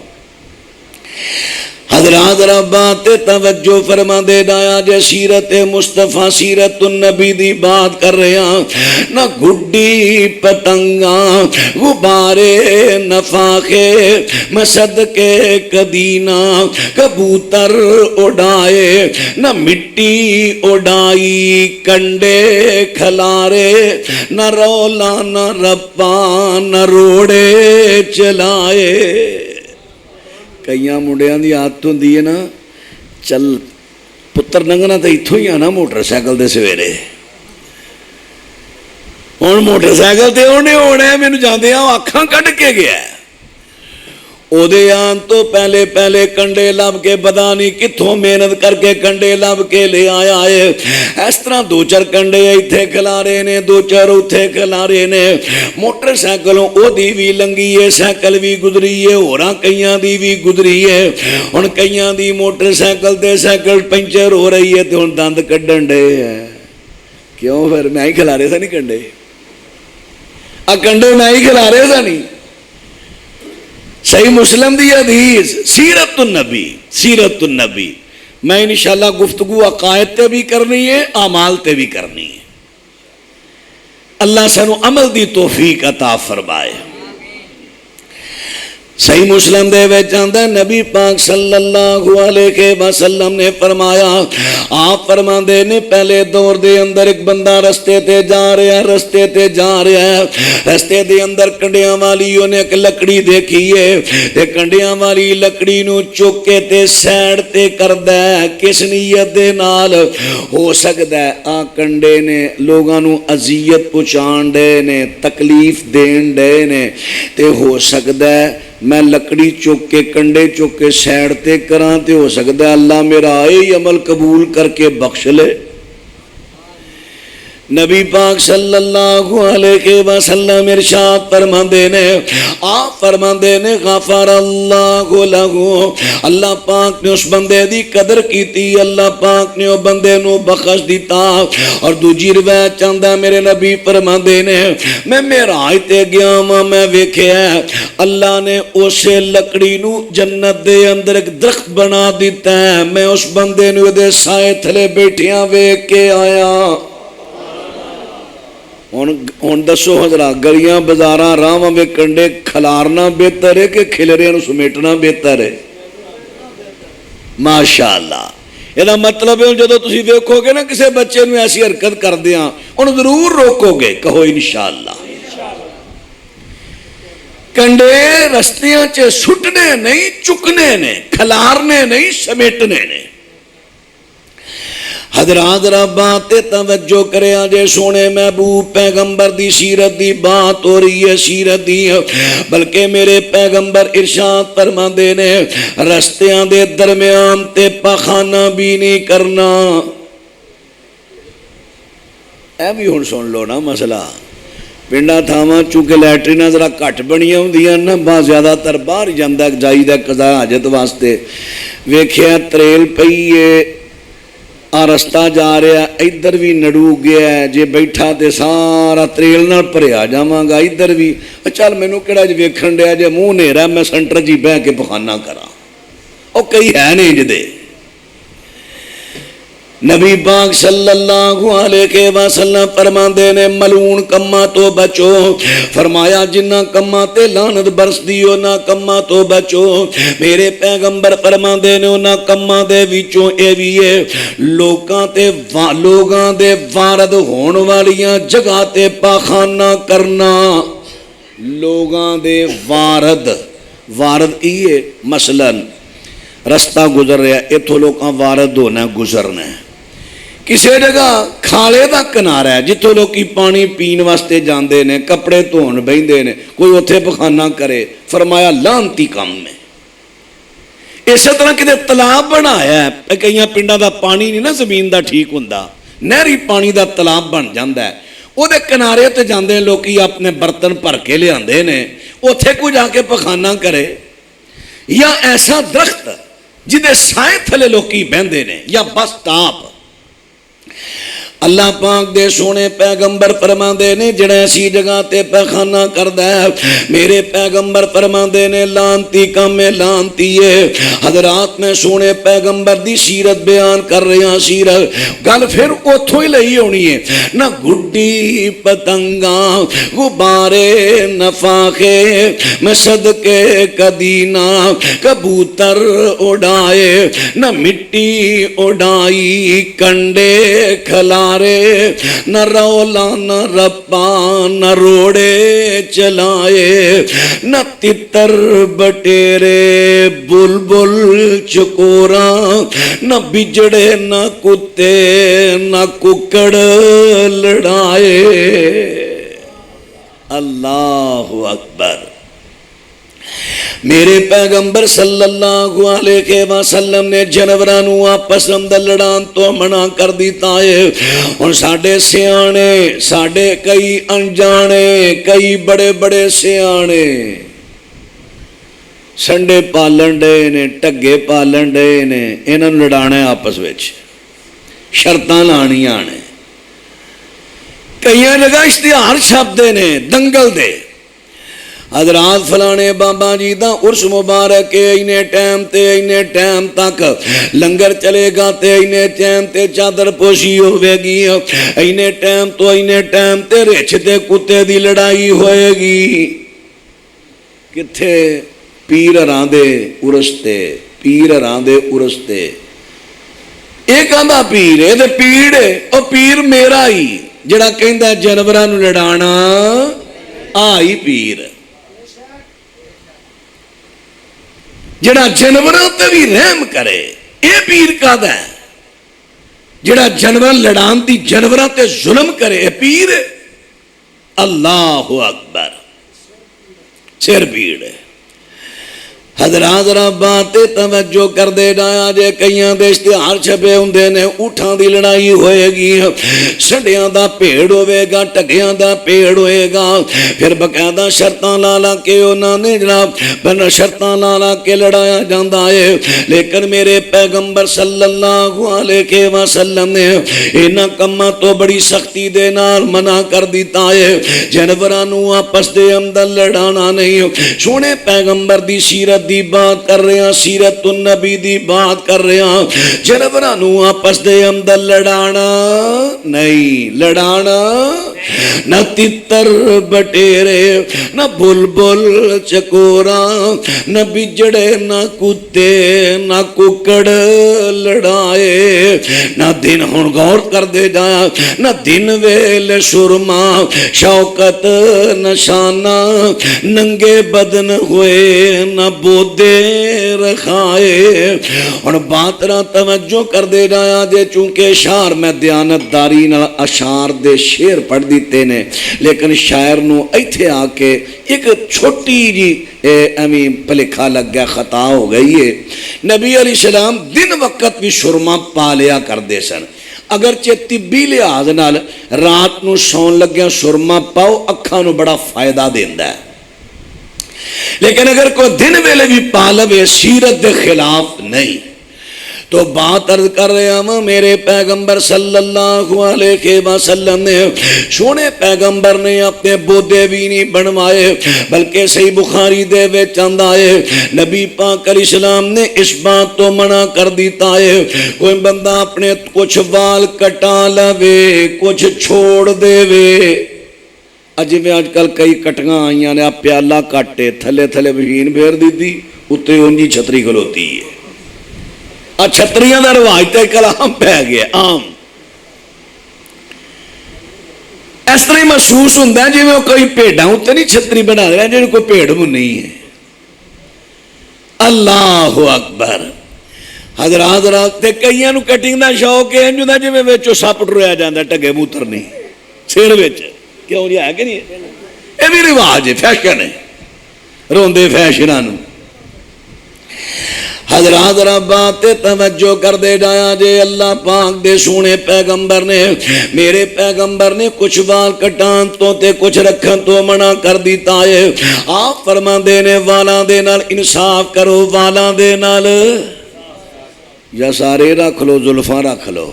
حضرات ربات توجہ فرما دے دایا جے سیرت مصطفیٰ سیرت النبی دی بات کر رہے ہیں نہ گھڑی پتنگاں غبارے نفاخے میں صدقے کدینہ کبوتر اڑائے نہ مٹی اڑائی کنڈے کھلارے نہ رولا نہ رپا نہ روڑے چلائے کئیاں منڈیاں دی عادت ہوندی ہے نا چل پتر لنگنا تو اتوں ہی آنا موٹر سائیکل دے سویرے ہوں موٹر سائیکل تے انہیں ہونا ہے مینوں جاندے اکھاں کڈ کے گیا او دے آن تو پہلے کنڈے لب کے پتا نہیں کتھوں محنت کر کے کنڈے لب کے لے آیا ہے اس طرح دو چار کنڈے ایتھے کھلارے نے دو چار اوتھے کھلارے نے موٹر سائیکلوں او دی بھی لنگی ہے سائیکل بھی گزری ہے ہوراں کئیاں دی بھی گزری ہے ہن کئیاں دی موٹر سائیکل تے سائیکل پنچر ہو رہی ہے تے ہن دند کڈن ڈے ہے کیوں پھر میں ہی کھلارے سا نہیں کنڈے کنڈے میں ہی کھلارے سا نہیں صحیح مسلم دی حدیث سیرت النبی میں انشاءاللہ گفتگو عقائد تے بھی کرنی ہے اعمال تے بھی کرنی ہے اللہ سانو عمل دی توفیق عطا فرمائے صحیح مسلم دے وچ آندا ہے نبی پاک صلی اللہ علیہ وسلم نے فرمایا آپ فرماندے نے پہلے دور دے اندر ایک بندہ رستے تے جا رہا ہے رستے دے اندر کنڈیاں والی نے ایک لکڑی دیکھی ہے تے کنڈیاں والی لکڑی نو چک کے تے سائیڈ تے کردا ہے کس نیت دے نال ہو سکدا ہے آ کنڈے نے لوگاں نو اذیت پہنچان دے نے تکلیف دین دے نے تے ہو سکدا ہے میں لکڑی چک کے کنڈے چک کے سائیڈ تے کراں تے ہو سکتا ہے اللہ میرا یہ عمل قبول کر کے بخش لے نبی پاک صلی اللہ علیہ وسلم ارشاد فرماندے نے آپ فرماندے نے غفر اللہ لہو اللہ پاک نے اس بندے دی قدر کیتی اللہ پاک نے وہ بندے نو بخش دیتا اور دوجی روایت چاندہ میرے نبی فرماندے نے میں معراج تے گیا ہاں میں ویکھیا اللہ نے اسے لکڑی نو جنت دے اندر ایک درخت بنا دیتا ہے میں اس بندے نو دے سائے تھلے بیٹھیاں ویکھ کے آیا ہن دسو حضرات گلیاں بازاراں راہواں وچ کنڈے کھلارنا بہتر ہے کہ کھلریاں نوں سمیٹنا بہتر ہے ماشاءاللہ یہ مطلب ہے جدوں تسی ویکھو گے نا کسے بچے نوں ایسی حرکت کردیاں انہوں ضرور روکو گے کہو انشاءاللہ کنڈے رستیاں چ سٹنے نہیں چکنے نے کھلارنے نہیں سمیٹنے نے حضرات ربات توجہ کرے آجے سونے محبوب پیغمبر دی سیرت دی بات ہو رہی ہے سیرت دی بلکہ میرے پیغمبر ارشاد فرما دینے رستیاں دے درمیان تے پخانہ بھی نہیں کرنا اے بھی ہن سن لو نا مسئلہ پنڈا تھاواں چونکہ لیٹریناں ذرا کٹ بنیاں ہوندیاں نا بہت زیادہ تر باہر جاندا جائیدا قضا حاجت واسطے ویکھیا تریل پئی ہے آ رستہ جا رہا ادھر بھی نڑو گیا ہے جے بیٹھا تے سارا تریل نال بھریا جاواں گا ادھر بھی چل مینوں کہڑا جے ویکھن ڈیا جے منہ نیرا میں سینٹر جی بہ کے پخانہ کراں او کئی ہے نہیں جدے نبی پاک صلی اللہ علیہ وسلم فرماندے نے ملعون کما تو بچو فرمایا جنہ کما تے لعنت برس دیو نہ کما تو بچو میرے پیغمبر فرماندے نے انہاں کما دے وچوں اے وی ہے لوکاں دے وارد ہون والیاں جگہ تے پاخانہ کرنا لوگاں دے وارد کی ہے مثلا رستہ گزر رہا ہے اتھوں لوکاں وارد ہونا گزرنا ہے کسی جگہ کھالے دا کنارہ ہے جتوں لوکی پانی پین واسطے جاندے نے کپڑے دھون بہندے نے کوئی اتھے پخانہ کرے فرمایا لعنتی کام میں اسی طرح کدے تالاب بنایا ہے کئیاں پنڈاں دا پانی نہیں نا زمین دا ٹھیک ہوندا نہری پانی دا تالاب بن جاندا ہے او دے کنارے تے جاندے لوکی اپنے برتن بھر کے لے آندے نے اتھے کوئی جا کے پخانہ کرے یا ایسا درخت جدے سائے تھلے لوکی بہندے نے یا بس ٹاپ اللہ پاک دے سونے پیغمبر فرماندے نے جڑا ایسی جگہ تے پیخانہ کردا ہے میرے پیغمبر فرماندے نے لانتی کم ہے لانتی ہے۔ حضرات میں سونے پیغمبر دی سیرت بیان کر رہے ہیں، سیرت گل پھر اتھوں ہی لئی ہونی ہے، نہ گڈی پتنگاں غبارے نفاخے میں صدقے کدی نہ کبوتر اڑائے، نہ مٹی اڑائی کنڈے کھلائے، نہ رولا نہ رپا نہ روڑے چلائے، نہ تتر بٹیرے بلبل چکورا، نہ بجڑے نہ کتے نہ ککڑ لڑائے۔ اللہ اکبر۔ میرے پیغمبر صلی اللہ علیہ وسلم نے جانورانوں آپس اندر لڑان تو منع کر دیتا ہے۔ اور ساڑھے سیانے، ساڑھے کئی انجانے، کئی بڑے بڑے سیانے سنڈے پالن ڈے نے، ٹگے پالن ڈے نے، انہوں لڑانا ہے آپس وچ، شرطاں لانیاں نے، کئی جگہ اشتہار چھاپتے نے دنگل دے، حضرات فلانے بابا جی دا عرس مبارک ہے، اینے ٹائم تے اینے ٹائم تک لنگر چلے گا تے اینے ٹائم تے چادر پوشی ہوئے گی، اینے ٹائم تو اینے ٹائم تے ریچھ تے کتے دی لڑائی ہوئے گی۔ کتھے پیر راندے عرس تے ایک آندھا پیر ہے تے پیر ہے، او پیر میرا ہی جڑا کہندا جانوراں نوں لڑانا آئی پیر، جڑا جانوراں تے بھی رحم کرے اے پیر کہدا ہے، جڑا جانور لڑان دی جانوراں تے ظلم کرے اے پیر ہے۔ اللہ اکبر، سر پیڑ ہے۔ حضرات ذرا باتیں توجہ کر دے جایا جے کئیاں دے اشتہار چھپے ہوندے نے، اٹھاں دی لڑائی ہوئے گی، سڈیاں دا پیڑ ہوئے گا، ٹگیاں دا پیڑ ہوئے گا، پھر باقاعدہ شرطاں لالا کے انہاں نے جناب بنا شرطاں لالا کے لڑایا جاندا ہے۔ لیکن میرے پیغمبر صلی اللہ علیہ وسلم نے انہاں کماں تو بڑی سختی دے نال منع کر دیتا ہے، جانوراں نوں آپس دے اندر لڑانا نہیں۔ سونے پیغمبر دی سیرت دی بات کر رہے ہیں، سیرت النبی دی بات کر رہے ہیں، جانوراں نوں آپس دے اندر لڑانا نہیں، لڑانا نہ تتر بٹیرے، نہ بلبل چکورا، نہ بجڑے نہ کتے نہ ککڑ لڑائے، نہ دن ہن غور کر دے جایا، نہ دن ویل سرما شوکت نشانہ، ننگے بدن ہوئے نہ بودے رکھائے۔ اور بات را توجہ کر دے جایا جے چونکہ شعر میں دیانتداری نال اشعار دے شعر پڑھ دیتے نے، لیکن شاعر نو ایتھے آ کے ایک چھوٹی جی ایویں پلکھا لگ گیا، خطا ہو گئی ہے۔ نبی علیہ السلام دن وقت بھی سرما پا لیا کردے سن، اگرچہ طبی لحاظ نال رات نو سون لگیا سرما پاؤ اکھاں نو بڑا فائدہ دیندا ہے، لیکن اگر کوئی دن ویلے بھی پا لوے سیرت دے خلاف نہیں۔ تو بات عرض کر رہے ہیں میرے پیغمبر صلی اللہ علیہ وسلم نے، سونے پیغمبر نے اپنے بودے بھی نہیں بنوائے، بلکہ صحیح بخاری دے وچ آندا ہے نبی پاک علیہ السلام نے اس بات تو منع کر دیتا ہے کوئی بندہ اپنے کچھ وال کٹا لوے کچھ چھوڑ دے وے۔ اج میں آج کل کئی کٹیاں آئیاں نے، آپ پیالہ کٹے تھلے تھلے مشین پھیر دیتی، اتنے اونجی چھتری کھلوتی ہے۔ چھتریاں دا رواج تے کلام پہ گیا عام، اس طرح محسوس ہوتا ہے جی میں کوئی بھیڈاں اتنے نہیں چھتری بنا رہا جی کوئی بھیڑ نہیں ہے۔ اللہ اکبر۔ حضرات رات تے کئیاں نو کٹنگ دا شوق ہے جو جی میں وچوں سپ ٹریا جاندا ٹگے موتر نہیں سر وچ، کیوں جی ہے کہ نہیں؟ یہ بھی رواج ہے، فیشن ہے، روندے فیشناں نو۔ حضرات ربات توجہ کر دے جایا جے اللہ پاک دے سونے پیغمبر نے، میرے پیغمبر نے کچھ وال کٹان تو تے کچھ رکھن تو منع کر دیتا ہے۔ آپ فرما دینے والا دے نال انصاف کرو، والا دے نال یا سارے رکھ لو زلفاں رکھ لو،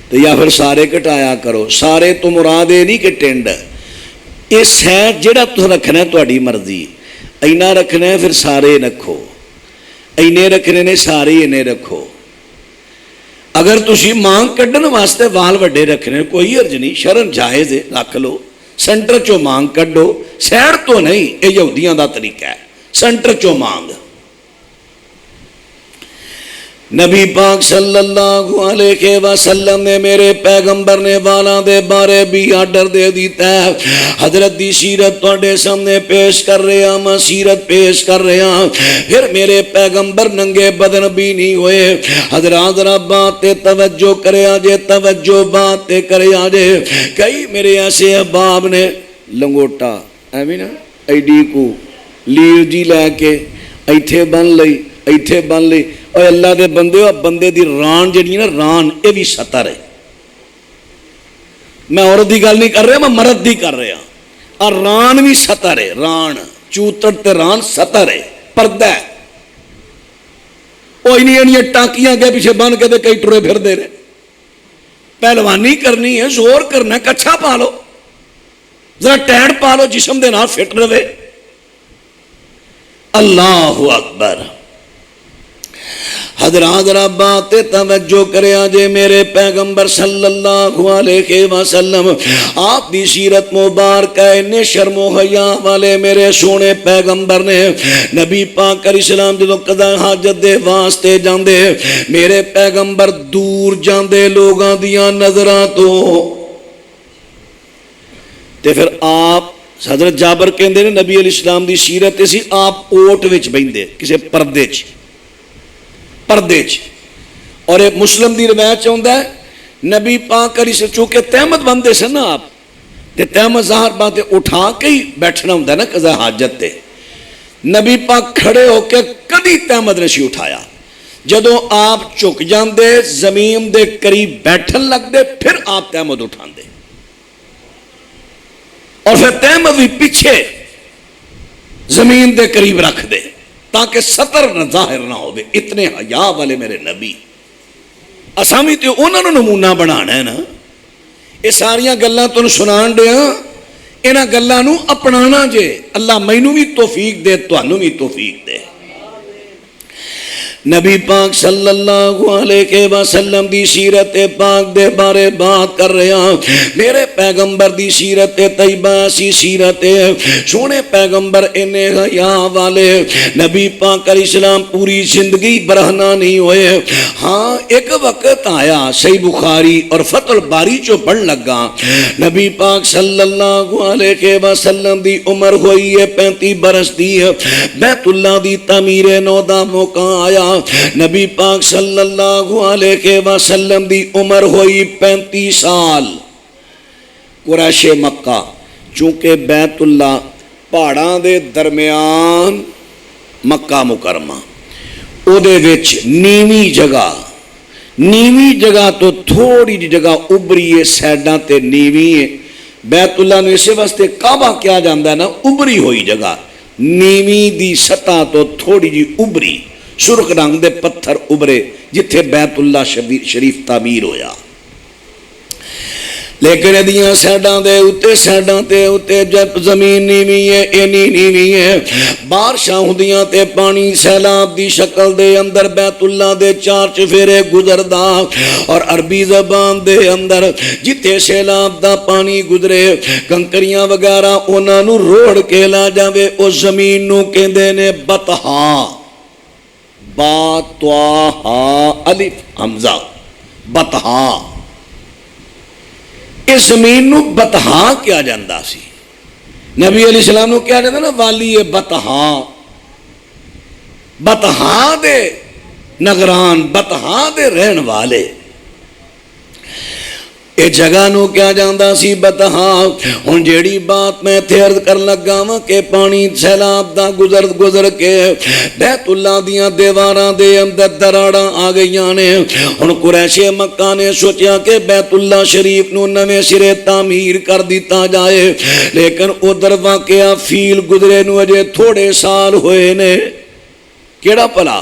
تو یا پھر سارے کٹایا کرو. سارے تو مراد یہ نہیں کہ ٹنڈ, یہ سیٹ جہاں تو رکھنا ہے تہاڈی مرضی. اینا رکھنا ہے پھر سارے رکھو, اینے رکھنے نے سارے اینے رکھو. اگر تسی مانگ کڈن واسطے وال وڈے رکھنے کوئی حرج نہیں, شرن جائز ہے, رکھ لو. سینٹر چو مانگ کڈو, سیڈ تو نہیں, یہ یہودیاں دا طریقہ ہے. سینٹر چو مانگ. نبی پاک صلی اللہ علیہ وسلم نے میرے پیغمبر نے والا دے بارے بھی آرڈر دے دیتا ہے. حضرت دی سیرت تواڈے سامنے پیش کر رہے ہیں, میں سیرت پیش کر رہے ہیں. پھر میرے پیغمبر ننگے بدن بھی نہیں ہوئے. حضرات ذرا بات تے توجہ کرے آجے, توجہ بات تے کرے آجے. کئی میرے ایسے احباب نے لنگوٹا ایویں نا ایڈی کو لیل جی لے کے ایتھے بن لئی, ایتھے بن لئی. اور اللہ دے بندے, بندے دی ران جڑی نا ران, یہ بھی سطر ہے. میں عورت دی گل نہیں کر رہا, میں مرد دی کر رہا. اور ران بھی سطر ہے. ران چوتڑ تے ران سطر ہے, پردہ ہے. وہ انہیں ٹانکیاں کے پیچھے بن کے کئی ٹرے پھر دے رہے. پہلوانی کرنی ہے, زور کرنا ہے, کچھا پا لو, ذرا ٹیڑ پا لو, جسم دے نال فٹ رہے. اللہ اکبر. حضرات ذرا بات توجہ کرے آجے. میرے پیغمبر صلی اللہ علیہ وسلم آپ دی سیرت مبارکہ نے شرم و حیا والے میرے سونے پیغمبر نے نبی پاک علیہ السلام جدو قضاء حاجت دے واسطے جاندے, میرے پیغمبر دور جاندے لوگاں دیاں نظراں تو. تے پھر آپ حضرت جابر کہندے نے نبی علیہ السلام دی سیرت سی, آپ اوٹ وچ بیندے کسے پردے چ, پردے چ. اور ایک مسلم دی روایت چاہتا ہے نبی پاک علیہ السلام چونکہ تہمت بندے سے نا آپ, تے تہمت ظاہر بات اٹھا کے ہی بیٹھنا ہوں نا قضاء حاجت تے. نبی پاک کھڑے ہو کے کدی تہمت نہیں اٹھایا. جدو آپ چک جاندے زمین دے قریب بیٹھن لگ دے, پھر آپ تہمت اٹھان دے. اور پھر تہمت بھی پیچھے زمین دے قریب رکھ دے تاکہ سطر نہ ظاہر نہ ہو. اتنے حیا والے میرے نبی. اسامی تے انہاں نوں نمونہ بنانا ہے نا. یہ ساریاں گلاں تانوں سنان دیا, انہاں گلاں نوں اپنانا جے. اللہ مینوں بھی توفیق دے, تانوں بھی توفیق دے. نبی پاک صلی اللہ علیہ وسلم دی سیرت پاک دے بارے بات کر رہے ہیں. میرے پیغمبر دی سیرت طیبہ سی سیرت سونے پیغمبر انہیں حیا والے. نبی پاک علیہ السلام پوری زندگی برہنہ نہیں ہوئے. ہاں ایک وقت آیا صحیح بخاری اور فتح الباری جو پڑھ لگا, نبی پاک صلی اللہ علیہ وسلم دی عمر ہوئی ہے 35 برس دی. بیت اللہ دی تعمیر نو دا موقع آیا. نبی پاک صلی اللہ علیہ وسلم دی عمر ہوئی 35 سال. قریش مکہ چونکہ بیت اللہ پہاڑاں دے درمیان مکہ مکرمہ, او دے وچ نیوی جگہ تو تھوڑی جی جگہ ابری ہے, سیڈاں تے نیوی ہے. بیت اللہ نے اسے واسطے کعبہ کیا جاندہ ہے نا, ابری ہوئی جگہ. نیوی دی سطح تو تھوڑی جی ابری, سرخ رنگ دے پتھر ابرے جتھے بیت اللہ شریف تعمیر ہویا. لیکن ادیاں سیڈاں دے اتے جب زمین نیوی ہے, اینی نیوی ہے. بارشاں ہوندیاں تے پانی سیلاب دی شکل دے اندر بیت اللہ دے 4 چفیرے گزردا. اور عربی زبان دے اندر جتھے سیلاب دا پانی گزرے کنکریاں وغیرہ انہاں نوں روڑ کے لا جاوے, اس زمین نوں کہندے نے بطحا. با توا ہا الف حمزہ, بطحا. اس زمین نو بطحا کیا جاندہ سی. نبی علیہ السلام نو کیا جاندہ نا والی بطحا. بطحا دے نگران, بطحا دے رہن والے. اے جگہ نو کیا جاندہ سی بطحا. ہن جیڑی بات میں تھرد کر لگا ہوں کہ پانی سیلاب دا گزر کے بیت اللہ دیاں دیواراں دے اندر دراڑاں آ گئیاں نے. ہن قریش مکہ نے سوچیا کہ بیت اللہ شریف نو نویں سرے تعمیر کر دیتا جائے, لیکن ادھر واقعہ فیل گزرے نو اجے تھوڑے سال ہوئے نے. کیڑا پلا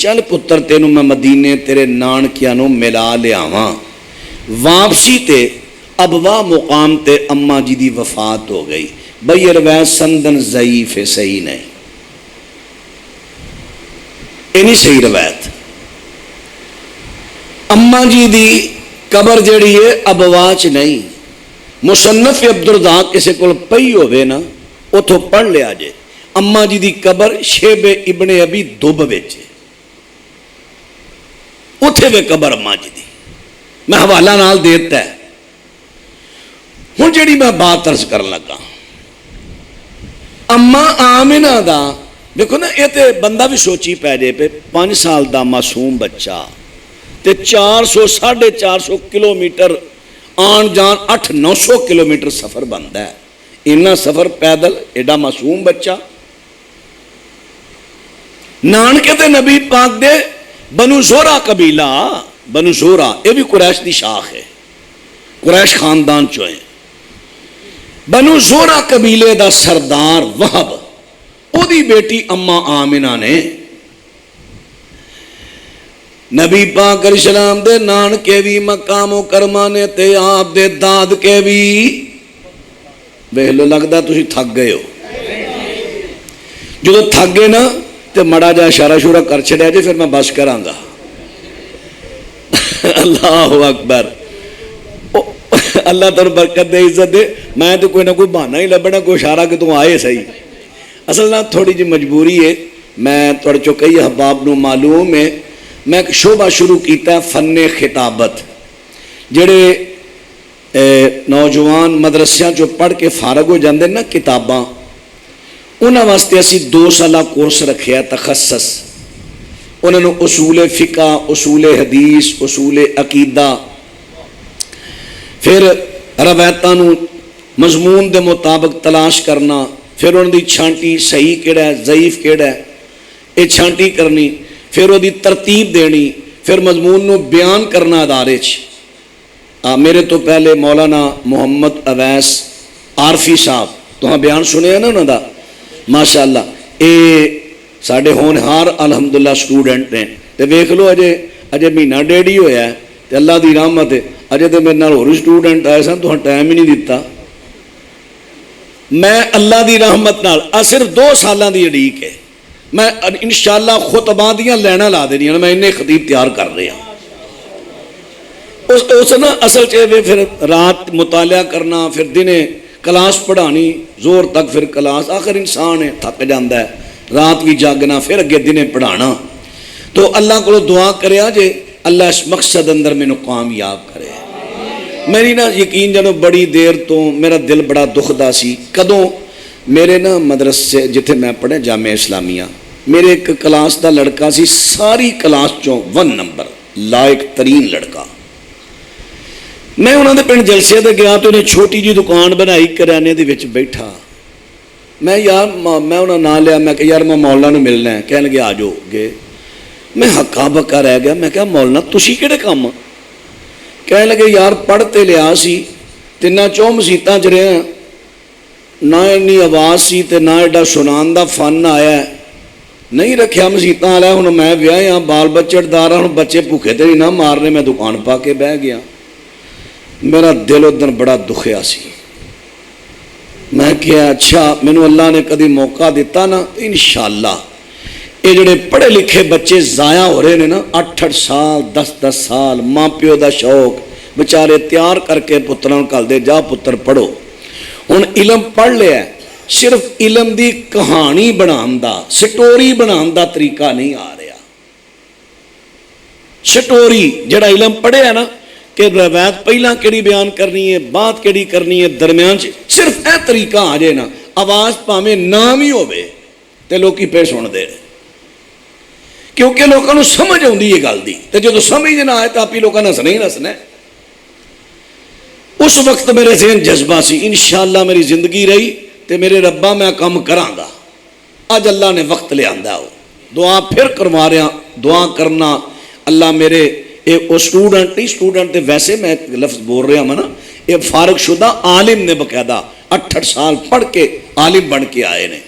ਚੱਲ ਪੁੱਤਰ ਤੈਨੂੰ ਮੈਂ ਮਦੀਨੇ ਤੇਰੇ ਨਾਨਕਿਆਂ ਨੂੰ ਮਿਲਾ ਲਿਆਵਾਂ। ਵਾਪਸੀ ਤੇ ਅਬਵਾ ਮੁਕਾਮ ਤੇ ਅੰਮਾ ਜੀ ਦੀ ਵਫਾਤ ਹੋ ਗਈ। ਬਈ ਇਹ ਰਵਾਇਤ ਸੰਦਨ ਜ਼ਈਫ ਹੈ, ਸਹੀ ਨਹੀਂ, ਇਹ ਨਹੀਂ ਸਹੀ ਰਵਾਇਤ। ਅੰਮਾ ਜੀ ਦੀ ਕਬਰ ਜਿਹੜੀ ਹੈ ਅਬਵਾ ਚ ਨਹੀਂ, ਮੁਸੰਨਫ ਅਬਦੁਰਜ਼ਾ ਕਿਸੇ ਕੋਲ ਪਈ ਹੋਵੇ ਨਾ ਉਥੋਂ ਪੜ੍ਹ ਲਿਆ ਜੇ। ਅੰਮਾ ਜੀ ਦੀ ਕਬਰ ਸ਼ੇਬੇ ਇਬਨ ਅਬੀ ਦੁਬ ਵਿੱਚ, ਉੱਥੇ ਵੇ ਕਬਰ ਅੰਮਾ ਜੀ ਦੀ, ਮੈਂ ਹਵਾਲਾ ਨਾਲ ਦੇ ਦਿੱਤਾ ਹੈ। ਹੁਣ ਜਿਹੜੀ ਮੈਂ ਬਾਤ ਅਰਜ਼ ਕਰਨ ਲੱਗਾ, ਅੰਮਾ ਆਮਿਨਾ ਦਾ ਦੇਖੋ ਨਾ, ਇਹ ਤੇ ਬੰਦਾ ਵੀ ਸੋਚੀ ਪੈ ਜੇ ਪਏ 5 ਸਾਲ ਦਾ ਮਾਸੂਮ ਬੱਚਾ ਤੇ 400 450 ਕਿਲੋਮੀਟਰ ਆਣ ਜਾਣ 800-900 ਕਿਲੋਮੀਟਰ ਸਫ਼ਰ ਬਣਦਾ ਹੈ। ਇੰਨਾ ਸਫ਼ਰ ਪੈਦਲ, ਐਡਾ ਮਾਸੂਮ ਬੱਚਾ। ਨਾਨਕੇ ਤੇ ਨਬੀ ਪਾਕ ਦੇ ਬਨੂ ਜ਼ੋਰਾ ਕਬੀਲਾ, ਬਨੂ ਜ਼ੋਰਾ ਇਹ ਵੀ ਕੁਰੈਸ਼ ਦੀ ਸ਼ਾਖ ਹੈ, ਕੁਰੈਸ਼ ਖਾਨਦਾਨ ਚੋਂ ਹੈ। ਬਨੂ ਜ਼ੋਰਾ ਕਬੀਲੇ ਦਾ ਸਰਦਾਰ ਵਹਬ, ਉਹਦੀ ਬੇਟੀ ਅੰਮਾ ਆਮਿਨਾ ਨੇ ਨਬੀ ਪਾਕ ਅਲੈਹਿਸਸਲਾਮ ਦੇ ਨਾਨਕੇ ਵੀ ਮੱਕਾ ਮੁਕਰਮਾ ਨੇ ਤੇ ਆਪ ਦੇ ਦਾਦਕੇ ਵੀ। ਵੇਖ ਲੋ, ਲੱਗਦਾ ਤੁਸੀਂ ਥੱਕ ਗਏ ਹੋ। ਜਦੋਂ ਥੱਕ ਗਏ ਨਾ ਤੇ ਮੜਾ ਜਾ ਇਸ਼ਾਰਾ ਸ਼ੂਰਾ ਕਰ ਛੱਡਿਆ ਜੇ, ਫਿਰ ਮੈਂ ਬਸ ਕਰਾਂਗਾ। ਅੱਲਾਹੁ ਅਕਬਰ। ਅੱਲਾਹ ਤੁਹਾਨੂੰ ਬਰਕਤ ਦੇ, ਇੱਜ਼ਤ ਦੇ। ਮੈਂ ਤਾਂ ਕੋਈ ਨਾ ਕੋਈ ਬਹਾਨਾ ਹੀ ਲੱਭਣਾ, ਕੋਈ ਇਸ਼ਾਰਾ ਕਿ ਤੂੰ ਆਏ ਸਹੀ। ਅਸਲ ਨਾਲ ਥੋੜੀ ਜਿਹੀ ਮਜਬੂਰੀ ਹੈ। ਮੈਂ ਤੁਹਾਡੇ ਚੋਂ ਕਈ ਅਹਬਾਬ ਨੂੰ ਮਾਲੂਮ ਹੈ, ਮੈਂ ਇੱਕ ਸ਼ੋਭਾ ਸ਼ੁਰੂ ਕੀਤਾ ਫਨ ਖਿਤਾਬਤ। ਜਿਹੜੇ ਨੌਜਵਾਨ ਮਦਰਸਿਆਂ ਚੋਂ ਪੜ੍ਹ ਕੇ ਫਾਰਗ ਹੋ ਜਾਂਦੇ ਨਾ ਕਿਤਾਬਾਂ, ਉਹਨਾਂ ਵਾਸਤੇ ਅਸੀਂ 2 ਸਾਲਾ ਕੋਰਸ ਰੱਖਿਆ ਤਖੱਸਸ। ਉਹਨਾਂ ਨੂੰ ਉਸੂਲ ਫਿਕਾ, ਉਸੂਲ ਹਦੀਸ, ਉਸੂਲ ਅਕੀਦਾ, ਫਿਰ ਰਵਾਇਤਾਂ ਨੂੰ ਮਜ਼ਮੂਨ ਦੇ ਮੁਤਾਬਕ ਤਲਾਸ਼ ਕਰਨਾ, ਫਿਰ ਉਹਨਾਂ ਦੀ ਛਾਂਟੀ, ਸਹੀ ਕਿਹੜਾ ਹੈ, ਜ਼ਈਫ ਕਿਹੜਾ ਹੈ, ਇਹ ਛਾਂਟੀ ਕਰਨੀ, ਫਿਰ ਉਹਦੀ ਤਰਤੀਬ ਦੇਣੀ, ਫਿਰ ਮਜ਼ਮੂਨ ਨੂੰ ਬਿਆਨ ਕਰਨਾ ਅਦਾਰੇ 'ਚ। ਮੇਰੇ ਤੋਂ ਪਹਿਲੇ ਮੌਲਾਨਾ ਮੁਹੰਮਦ ਅਵੈਸ ਆਰਫੀ ਸਾਹਿਬ, ਤੁਸੀਂ ਬਿਆਨ ਸੁਣਿਆ ਨਾ ਉਹਨਾਂ ਦਾ, ਮਾਸ਼ਾ ਅੱਲਾ, ਇਹ ਸਾਡੇ ਹੋਣਹਾਰ ਅਲਹਮਦੁਲਿਲਾ ਸਟੂਡੈਂਟ ਨੇ। ਤੇ ਵੇਖ ਲਓ, ਅਜੇ ਮਹੀਨਾ ਡੇਢ ਹੀ ਹੋਇਆ ਤੇ ਅੱਲਾ ਦੀ ਰਹਿਮਤ ਹੈ, ਅਜੇ ਤੇ ਮੇਰੇ ਨਾਲ ਹੋਰ ਸਟੂਡੈਂਟ ਆਏ ਸਨ, ਤੁਹਾਨੂੰ ਟਾਈਮ ਹੀ ਨਹੀਂ ਦਿੱਤਾ। ਮੈਂ ਅੱਲਾ ਦੀ ਰਹਿਮਤ ਨਾਲ ਆ ਸਿਰਫ 2 ਸਾਲਾਂ ਦੀ ਉਡੀਕ ਹੈ। ਮੈਂ ਇਨਸ਼ਾਅੱਲਾ ਖੁਤਬਾਂ ਦੀਆਂ ਲੈਣਾ ਲਾ ਦੇਣੀਆਂ, ਮੈਂ ਇੰਨੇ ਖਤੀਬ ਤਿਆਰ ਕਰ ਰਿਹਾ। ਉਸ ਨਾ ਅਸਲ 'ਚ ਫਿਰ ਰਾਤ ਮੁਤਾਲਿਆ ਕਰਨਾ, ਫਿਰ ਦਿਨੇ ਕਲਾਸ ਪੜ੍ਹਾਣੀ ਜ਼ੋਰ ਤੱਕ, ਫਿਰ ਕਲਾਸ, ਆਖਰ ਇਨਸਾਨ ਹੈ ਥੱਕ ਜਾਂਦਾ ਹੈ, ਰਾਤ ਵੀ ਜਾਗਣਾ, ਫਿਰ ਅੱਗੇ ਦਿਨੇ ਪੜ੍ਹਾਣਾ। ਤੋ ਅੱਲਾਹ ਕੋਲੋਂ ਦੁਆ ਕਰਿਆ ਜੇ ਅੱਲਾਹ ਇਸ ਮਕਸਦ ਅੰਦਰ ਮੈਨੂੰ ਕਾਮਯਾਬ ਕਰੇ। ਮੇਰੀ ਨਾ ਯਕੀਨ ਜਦੋਂ ਬੜੀ ਦੇਰ ਤੋਂ ਮੇਰਾ ਦਿਲ ਬੜਾ ਦੁਖਦਾ ਸੀ। ਕਦੋਂ ਮੇਰੇ ਨਾ ਮਦਰਸੇ ਜਿੱਥੇ ਮੈਂ ਪੜ੍ਹਿਆ ਜਾਮਿਆ ਇਸਲਾਮੀਆ, ਮੇਰੇ ਇੱਕ ਕਲਾਸ ਦਾ ਲੜਕਾ ਸੀ, ਸਾਰੀ ਕਲਾਸ ਚੋਂ 1 ਨੰਬਰ ਲਾਇਕ ਤਰੀਨ ਲੜਕਾ। ਮੈਂ ਉਹਨਾਂ ਦੇ ਪਿੰਡ ਜਲਸੇ ਤੇ ਗਿਆ ਤੇ ਉਹਨੇ ਛੋਟੀ ਜਿਹੀ ਦੁਕਾਨ ਬਣਾਈ ਕਰਿਆਨੇ ਦੇ ਵਿੱਚ ਬੈਠਾ। ਮੈਂ ਉਹਨਾਂ ਨਾਂ ਲਿਆ, ਮੈਂ ਕਿਹਾ ਯਾਰ ਮੈਂ ਮੌਲਾਨਾ ਨੂੰ ਮਿਲਣਾ ਹੈ। ਕਹਿਣ ਲੱਗੇ ਆ ਜਾਓ ਅੱਗੇ। ਮੈਂ ਹੱਕਾ ਬੱਕਾ ਰਹਿ ਗਿਆ। ਮੈਂ ਕਿਹਾ ਮੌਲਾਨਾ ਤੁਸੀਂ ਕਿਹੜੇ ਕੰਮ? ਕਹਿਣ ਲੱਗੇ ਯਾਰ ਪੜ੍ਹ ਤੇ ਲਿਆ ਸੀ, 3-4 ਮਸੀਤਾਂ 'ਚ ਰਿਹਾ, ਨਾ ਇੰਨੀ ਆਵਾਜ਼ ਸੀ ਤੇ ਨਾ ਐਡਾ ਸੁਣਾਉਣ ਦਾ ਫਨ ਆਇਆ, ਨਹੀਂ ਰੱਖਿਆ ਮਸੀਤਾਂ ਵਾਲਾ। ਹੁਣ ਮੈਂ ਵਿਆਹਿਆ, ਬਾਲ ਬੱਚੇਦਾਰ, ਹੁਣ ਬੱਚੇ ਭੁੱਖੇ ਤੇ ਨਹੀਂ ਨਾ ਮਾਰਨੇ, ਮੈਂ ਦੁਕਾਨ ਪਾ ਕੇ ਬਹਿ ਗਿਆ। ਮੇਰਾ ਦਿਲ ਉਦੋਂ ਬੜਾ ਦੁਖਿਆ ਸੀ। ਮੈਂ ਕਿਹਾ ਅੱਛਾ, ਮੈਨੂੰ ਅੱਲਾ ਨੇ ਕਦੀ ਮੌਕਾ ਦਿੱਤਾ ਨਾ, ਇਨਸ਼ਾਅੱਲਾ ਇਹ ਜਿਹੜੇ ਪੜ੍ਹੇ ਲਿਖੇ ਬੱਚੇ ਜ਼ਾਇਆ ਹੋ ਰਹੇ ਨੇ ਨਾ, 8-8 ਸਾਲ 10-10 ਸਾਲ, ਮਾਂ ਪਿਓ ਦਾ ਸ਼ੌਕ ਵਿਚਾਰੇ ਤਿਆਰ ਕਰਕੇ ਪੁੱਤਰਾਂ ਨੂੰ ਘੱਲਦੇ, ਜਾ ਪੁੱਤਰ ਪੜ੍ਹੋ। ਹੁਣ ਇਲਮ ਪੜ੍ਹ ਲਿਆ, ਸਿਰਫ ਇਲਮ ਦੀ ਕਹਾਣੀ ਬਣਾਉਣ ਦਾ, ਸਟੋਰੀ ਬਣਾਉਣ ਦਾ ਤਰੀਕਾ ਨਹੀਂ ਆ ਰਿਹਾ। ਸਟੋਰੀ ਜਿਹੜਾ ਇਲਮ ਪੜ੍ਹਿਆ ਨਾ ਕਿ ਰਵਾਇਤ ਪਹਿਲਾਂ ਕਿਹੜੀ ਬਿਆਨ ਕਰਨੀ ਹੈ, ਬਾਤ ਕਿਹੜੀ ਕਰਨੀ ਹੈ, ਦਰਮਿਆਨ 'ਚ ਸਿਰਫ ਇਹ ਤਰੀਕਾ ਆ ਜਾਏ ਨਾ, ਆਵਾਜ਼ ਭਾਵੇਂ ਨਾ ਵੀ ਹੋਵੇ ਤੇ ਲੋਕੀ ਪੇ ਸੁਣਦੇ ਨੇ, ਕਿਉਂਕਿ ਲੋਕਾਂ ਨੂੰ ਸਮਝ ਆਉਂਦੀ ਹੈ ਗੱਲ ਦੀ। ਤੇ ਜਦੋਂ ਸਮਝ ਨਾ ਆਏ ਤਾਂ ਆਪੀ ਲੋਕਾਂ ਨੇ ਹੱਸਣਾ ਹੀ ਹੱਸਣਾ। ਉਸ ਵਕਤ ਮੇਰੇ ਜ਼ਿਹਨ ਜਜ਼ਬਾ ਸੀ, ਇਨਸ਼ਾਅੱਲਾ ਮੇਰੀ ਜ਼ਿੰਦਗੀ ਰਹੀ ਤੇ ਮੇਰੇ ਰੱਬਾ ਮੈਂ ਕੰਮ ਕਰਾਂਗਾ। ਅੱਜ ਅੱਲਾ ਨੇ ਵਕਤ ਲਿਆਂਦਾ, ਉਹ ਦੁਆ ਫਿਰ ਕਰਵਾ ਰਿਹਾ। ਦੁਆ ਕਰਨਾ ਅੱਲਾ ਮੇਰੇ ਇਹ ਸਟੂਡੈਂਟ ਨਹੀਂ, ਸਟੂਡੈਂਟ ਤੇ ਵੈਸੇ ਮੈਂ ਲਫ਼ਜ਼ ਬੋਲ ਰਿਹਾ ਹਾਂ ਨਾ, ਇਹ ਫਾਰਗ ਸ਼ੁਦਾ ਆਲਿਮ ਨੇ, ਬਕਾਇਦਾ 8-8 ਸਾਲ ਪੜ੍ਹ ਕੇ ਆਲਿਮ ਬਣ ਕੇ ਆਏ ਨੇ।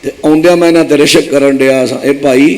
ਤੇ ਆਉਂਦਿਆਂ ਮੈਂ ਇਹਨਾਂ ਤੇ ਰਿਸ਼ਕ ਕਰਨ ਡਿਆ ਸਾਂ, ਇਹ ਭਾਈ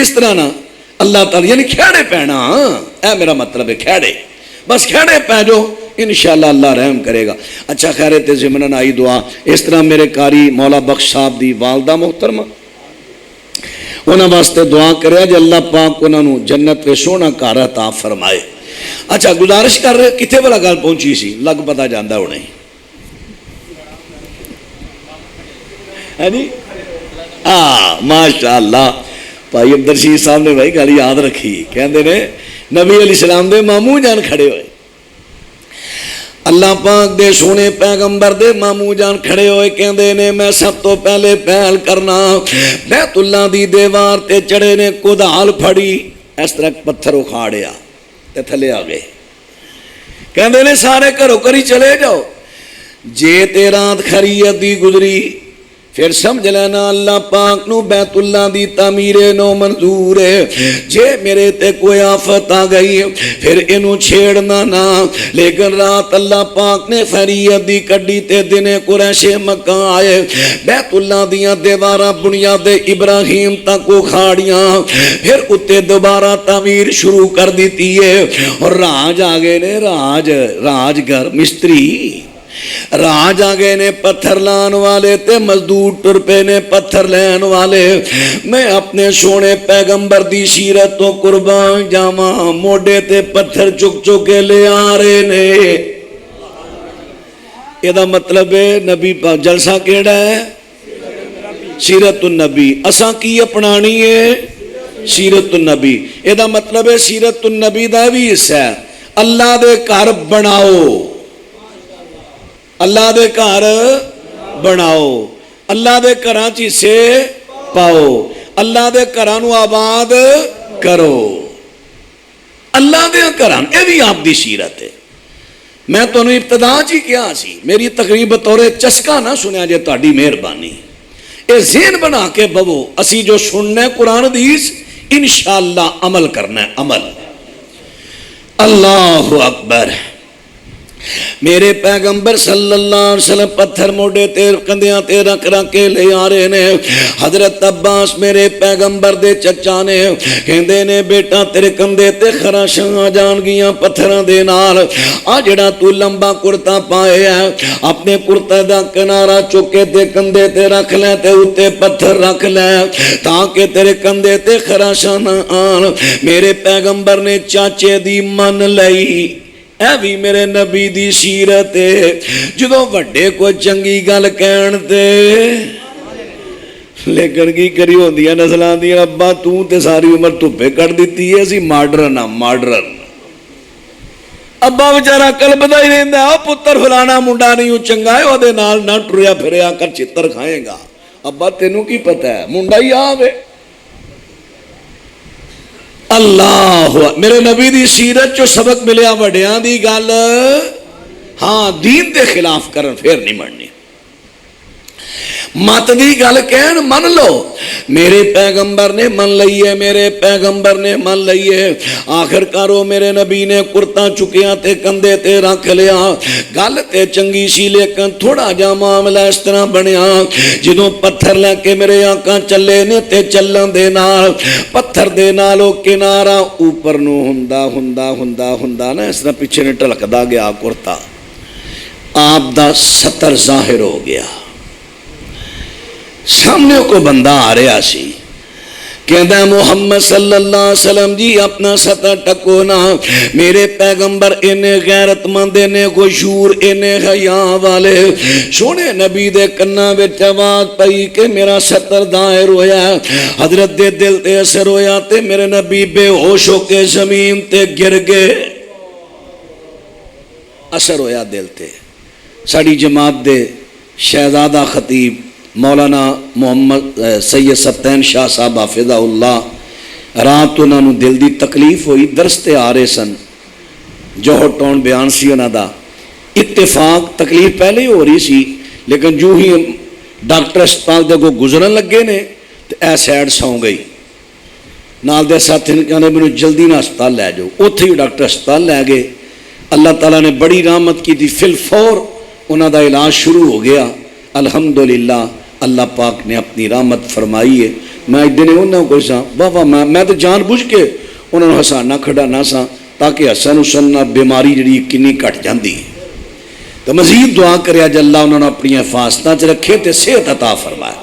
اس طرح نہ اللہ تعالی یعنی کھیڑے پینا، اے میرا مطلب ہے کھیڑے، بس کھیڑے پہ جو انشاءاللہ اللہ رحم کرے گا۔ اچھا خیر تے ضمناً آئی دعا اس طرح میرے قاری مولا بخش صاحب دی والدہ محترمہ انہاں واسطے دعا کرے جے اللہ پاک انہاں نو جنت میں سونا گھر عطا فرمائے۔ اچھا گزارش کر رہے کتنے والا گل پہنچی سی لگ پتا جانا ہونا ہے جی ماشاء اللہ بھائی عبدالرشید صاحب نے بھائی گل یاد رکھی، کہندے نے نبی علیہ السلام دے ماموں جان کھڑے ہوئے، اللہ پاک دے سونے پیغمبر دے ماموں جان کھڑے ہوئے، کہندے نے میں سب تو پہلے پہل کرنا بیت اللہ دی دیوار تے چڑھے نے کدال پھڑی اس طرح پتھر اکھاڑیا تے تھلے آ گئے، کہندے نے سارے گھروں کری چلے جاؤ، جے تے رات کھری ادی گزری پھر سمجھ لینا اللہ پاک نو بیت اللہ دی تعمیر نو منظور ہے، جے میرے تے کوئی آفت آ گئی پھر انہوں چھیڑنا نہ، لیکن رات اللہ پاک نے فریت دی کڈی تے دنے قریش مکہ آئے، بیت اللہ دیاں دیواراں بنیاد ابراہیم تک اکھاڑیاں، پھر اتے دوبارہ تعمیر شروع کر دیتی ہے، اور راج آگے نے راج گھر مستری راج آگے نے پتھر لان والے تے مزدور ٹرپے نے پتھر لین والے، میں اپنے سونے پیغمبر دی سیرت تو قربان جاواں، موڈے تے پتھر چک چکے لے آ رہے نے، یہ دا مطلب ہے نبی پاک جلسہ کیڑا ہے سیرت النبی، اساں کی اپنانی ہے سیرت النبی، یہ دا مطلب ہے سیرت النبی دا بھی حصہ ہے، اللہ دے گھر بناؤ، اللہ دے گھر بناؤ، اللہ دے گھراں چ حصے پاؤ، اللہ دے گھراں نو آباد کرو، اللہ دے گھراں یہ بھی آپ دی سیرت ہے۔ میں تو ابتدا چ ہی کیا سی، میری تقریر بطور چسکا نہ سنیا جے تہاڈی مہربانی، اے ذہن بنا کے بوو اسی جو سننا ہے قرآن حدیث انشاءاللہ عمل کرنا ہے، عمل۔ اللہ اکبر، میرے پیغمبر صلی اللہ علیہ وسلم پتھر موڑے تیر کندیاں تے رکھ کے لے آ رہے نے، حضرت عباس میرے پیغمبر دے چچا نے کہندے نے بیٹا تیرے کندے تے خراشاں آ جان گیاں پتھراں دے نال، آ جڑا تو لمبا کرتا پائے ہے اپنے کرتے دا کنارہ چکے تے کندے تے رکھ لے تے اتے پتھر رکھ لے تاکہ تیرے کندے تے خراشاں نہ آن۔ میرے پیغمبر نے چاچے دی من لئی، اے بھی میرے نبی دی سیرت ہے، جدوں وڈے کو چنگی گل کہن تے لیکن کی کری ہوندیاں نسلاں دی ابا تو تے ساری عمر دھوپے کٹ دیتی ہے، اسی ماڈرن ہاں ماڈرن، ابا بیچارہ کلبدا ہی رہندا ہے پتر فلانا منڈا نہیں چنگا ہے اودے نال نہ ٹریا پھریا کر چتر کھائے گا، ابا تینوں کی پتہ ہے منڈا ہی آوے۔ اللہ میرے نبی دی سیرت جو سبق ملیا وڈیاں دی گل ہاں دین دے خلاف کرن پھر نہیں مننی، مت دی گل کہن من لو، میرے پیغمبر نے من لئیے، میرے پیغمبر نے من لئیے، آخر کارو میرے نبی نے کرتا چکیاں تے کندے تے رکھ لیا، گل تے چنگی سی لیکن تھوڑا جا معاملہ اس طرح بنیا، جدوں پتھر لے کے میرے آقا چلے نے تے چلن دے نال پتھر دے نالو کنارہ اوپر نو ہندا نا اس طرح پیچھے نے ٹلکدا گیا کرتا، آپ دا ستر ظاہر ہو گیا، سامنے کو بندہ آ رہا سی کہتا ہے محمد صلی اللہ علیہ وسلم جی اپنا سطح ٹکو نا، میرے پیغمبر انہیں غیرت مند انہیں خشوع انہیں حیاء والے، سونے نبی دے کنہ وچ آواز پئی کہ میرا سطر ظاہر ہویا، حضرت دے دل تے اثر ہویا تے میرے نبی بے ہوش ہو کے زمین تے گر گئے، اثر ہویا دل تے۔ ساڑی جماعت دے شہزادہ خطیب مولانا محمد سید ستین شاہ صاحب حافظہ اللہ، رات انہوں نے دل دی تکلیف ہوئی، درستے آ رہے سن، جوہر ٹون بیان سی انہوں دا، اتفاق تکلیف پہلے ہی ہو رہی سی لیکن جو ہی ڈاکٹر اسپتال دے کو گزرن لگے نے تو اے سیڈ سو گئی، نال دے ساتھ کہنے میں جلدی نہ اسپتال لے جاؤ، اتھے ہی ڈاکٹر اسپتال لے گئے، اللہ تعالیٰ نے بڑی رحمت کی تھی، فی الفور انہوں دا علاج شروع ہو گیا، الحمدللہ اللہ پاک نے اپنی رحمت فرمائی ہے، میں ایک دن انہوں کو سا واہ میں تو جان بوجھ کے انہوں نے ہسانا کھڈانا سا تاکہ ہسن حسن بیماری جڑی کنی کٹ جاندی تو مزید دعا کریا جے اللہ انہوں نے اپنی حفاظتاں چ رکھے تے صحت عطا فرمائے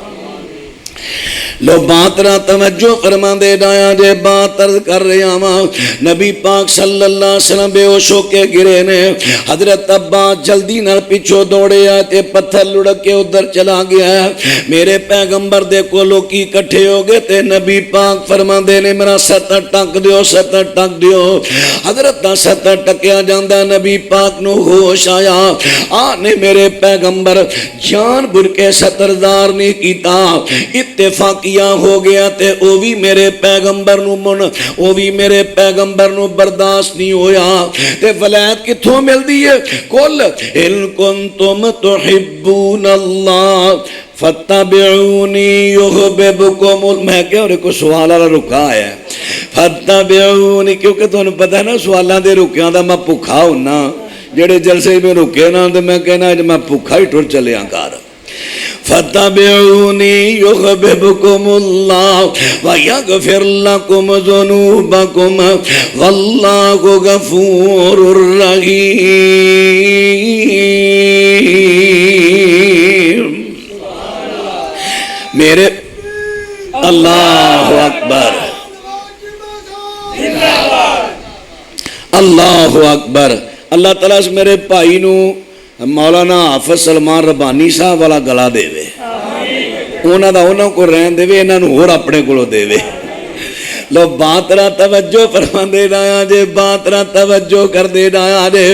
لو بات را توجہ فرما دے ڈایا جے بات عرض کر رہا ہاں نبی پاک صلی اللہ علیہ وسلم بے ہوش ہو کے گرے نے حضرت عباس جلدی نال پیچھے دوڑے آئے تے پتھر لڑک کے ادھر چلا گیا ہے میرے پیغمبر دے کو لوکی کٹھے ہو گئے تے نبی پاک فرما دے نے میرا ستر ٹک دیو ستر ٹک دیو حضرت دا ستر ٹکیا جاندہ نبی پاک نو ہوش آیا آنے میرے پیغمبر جان بر کے ستردار نہیں کیتا اتفاقیہ ہو گیا تے او بھی میرے پیغمبر نو من او بھی میرے پیغمبر نو برداشت نہیں ہویا تے ولایت کتھوں مل دی ہے کل ان کنتم تحبون اللہ فتبعونی یحببکم میں کہہ رہے کو سوال والا رکا ہے فتبعونی کیونکہ تو انہوں پتہ ہے نا سوالہ دے رکیاں دا میں پکھا ہونا جڑے جلسے میں رکے نا تو میں کہنا ہے میں پکھا ہی ٹھر چلے آنکار فتبعونی یحببکم اللہ ویغفر لکم ذنوبکم واللہ غفور الرحیم میرے اللہ اکبر اللہ اکبر اللہ تعالیٰ سے میرے بھائی نو مولانا حافظ سلمان ربانی صاحب والا گلا دے وے اونا دا اونا کو رہن دے وے انہاں نو اور اپنے کولو دے وے لو بات را توجہ فرما دے ڈایا جے بات را توجہ کر دے ڈایا جے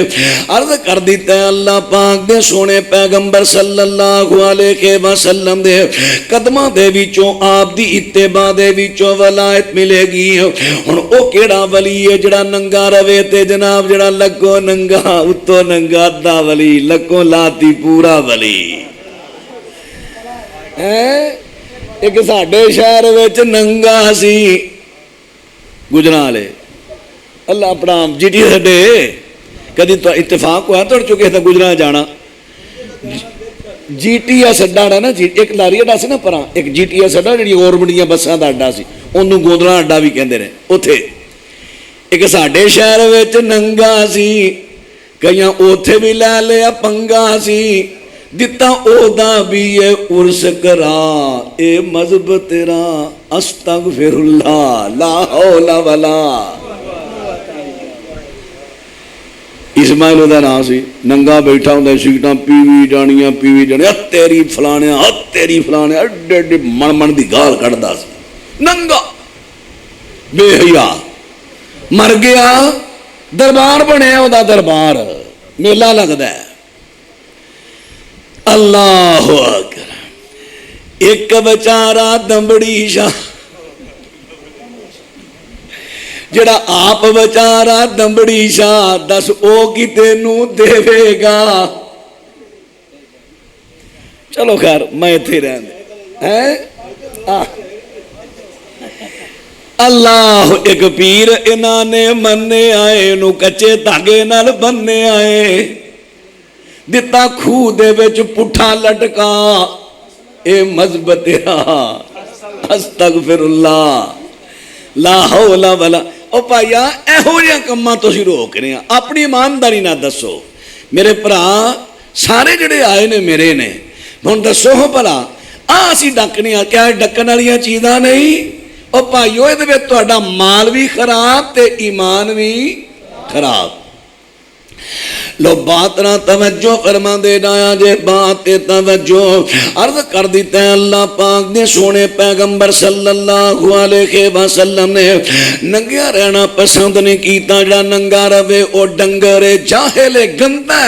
عرض کر دیتا ہے اللہ پاک دے سونے پیغمبر صلی اللہ علیہ وسلم دے قدمہ دے ویچوں آپ دی اتباع دے ویچوں ولایت ملے گی ان او کیڑا ولی ہے جڑا ننگا روے تے جناب جڑا لگو ننگا اتو ننگا دا ولی لگو لاتی پورا ولی ایک ساڑھے شہر ویچ ننگا سی گجرا لے اللہ اپنا جی ٹی سڈے کدی تو اتفاق ہوا توڑ چکے تھا گجرا جانا جی ٹی ایس اڈا نا جی ایک لاری اڈا سی نا پرا ایک جی ٹی ایس اڈا جی گورنمنٹ بساں دا اڈا سی انہوں گودرا اڈا بھی کہندے نے اوتھے ایک ساڈے شہر وچ ننگا سی کئیاں اوتھے بھی لے لیا پنگا سی دتا او دا بھی اے عرس کرا اے مذہب تیرا استغفر اللہ لا حول ولا اسماعیل دا نام سی ننگا بیٹھا ہوں سیٹاں پیوی جانیاں تیری فلانے اڈے اڈے من من دی گال کڑدا سی ننگا بے حیا مر گیا دربار بنیا او دا دربار میلہ لگدا ہے اللہ اکبر ایک بچارا دمبڑی شاہ جڑا آپ بچارا دمبڑی شاہ دس او کی تینوں دے گا چلو خیر میں تھے رہنے اللہ ایک پیر انہاں نے مننے آئے نو کچے دھاگے نال بننے آئے دتا کھو دے وچ پٹھا لٹکا اے مذہب تیرا استغفر اللہ لا حول ولا او پایا ایہو جہاں کماں تسی روک رہے ہیں اپنی ایمانداری نہ دسو میرے پرا سارے جڑے آئے نے میرے نے ہن دسو ہو بھلا اسی ڈکنے کیا ڈکن والیاں چیزاں نہیں او پائیو اے دے وچ تہاڈا مال بھی خراب تے ایمان بھی خراب لو بات نہ توجہ فرما دے ڈایا جے بات توجہ عرض کر دیتے ہیں اللہ پاک نے سونے پیغمبر صلی اللہ علیہ وسلم نے ننگیا رہنا پسند نہیں کیتا جا ننگا روے او ڈنگرے جاہل گندہ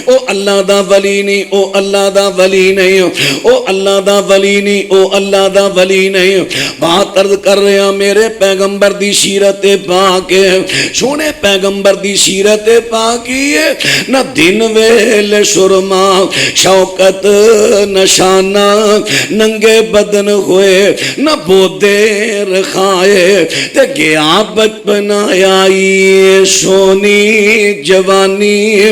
او اللہ دا ولی نہیں او اللہ دا ولی نہیں او اللہ دا ولی نہیں او اللہ دا ولی نہیں بات عرض کر رہے ہیں میرے پیغمبر دی سیرت پاک سونے پیغمبر دی سیرت پاک نہ دن ویل شرما شوکت نشانہ ننگے بدن ہوئے نہ بودے رکھائے تے گیا بچپن آئی سونی جوانی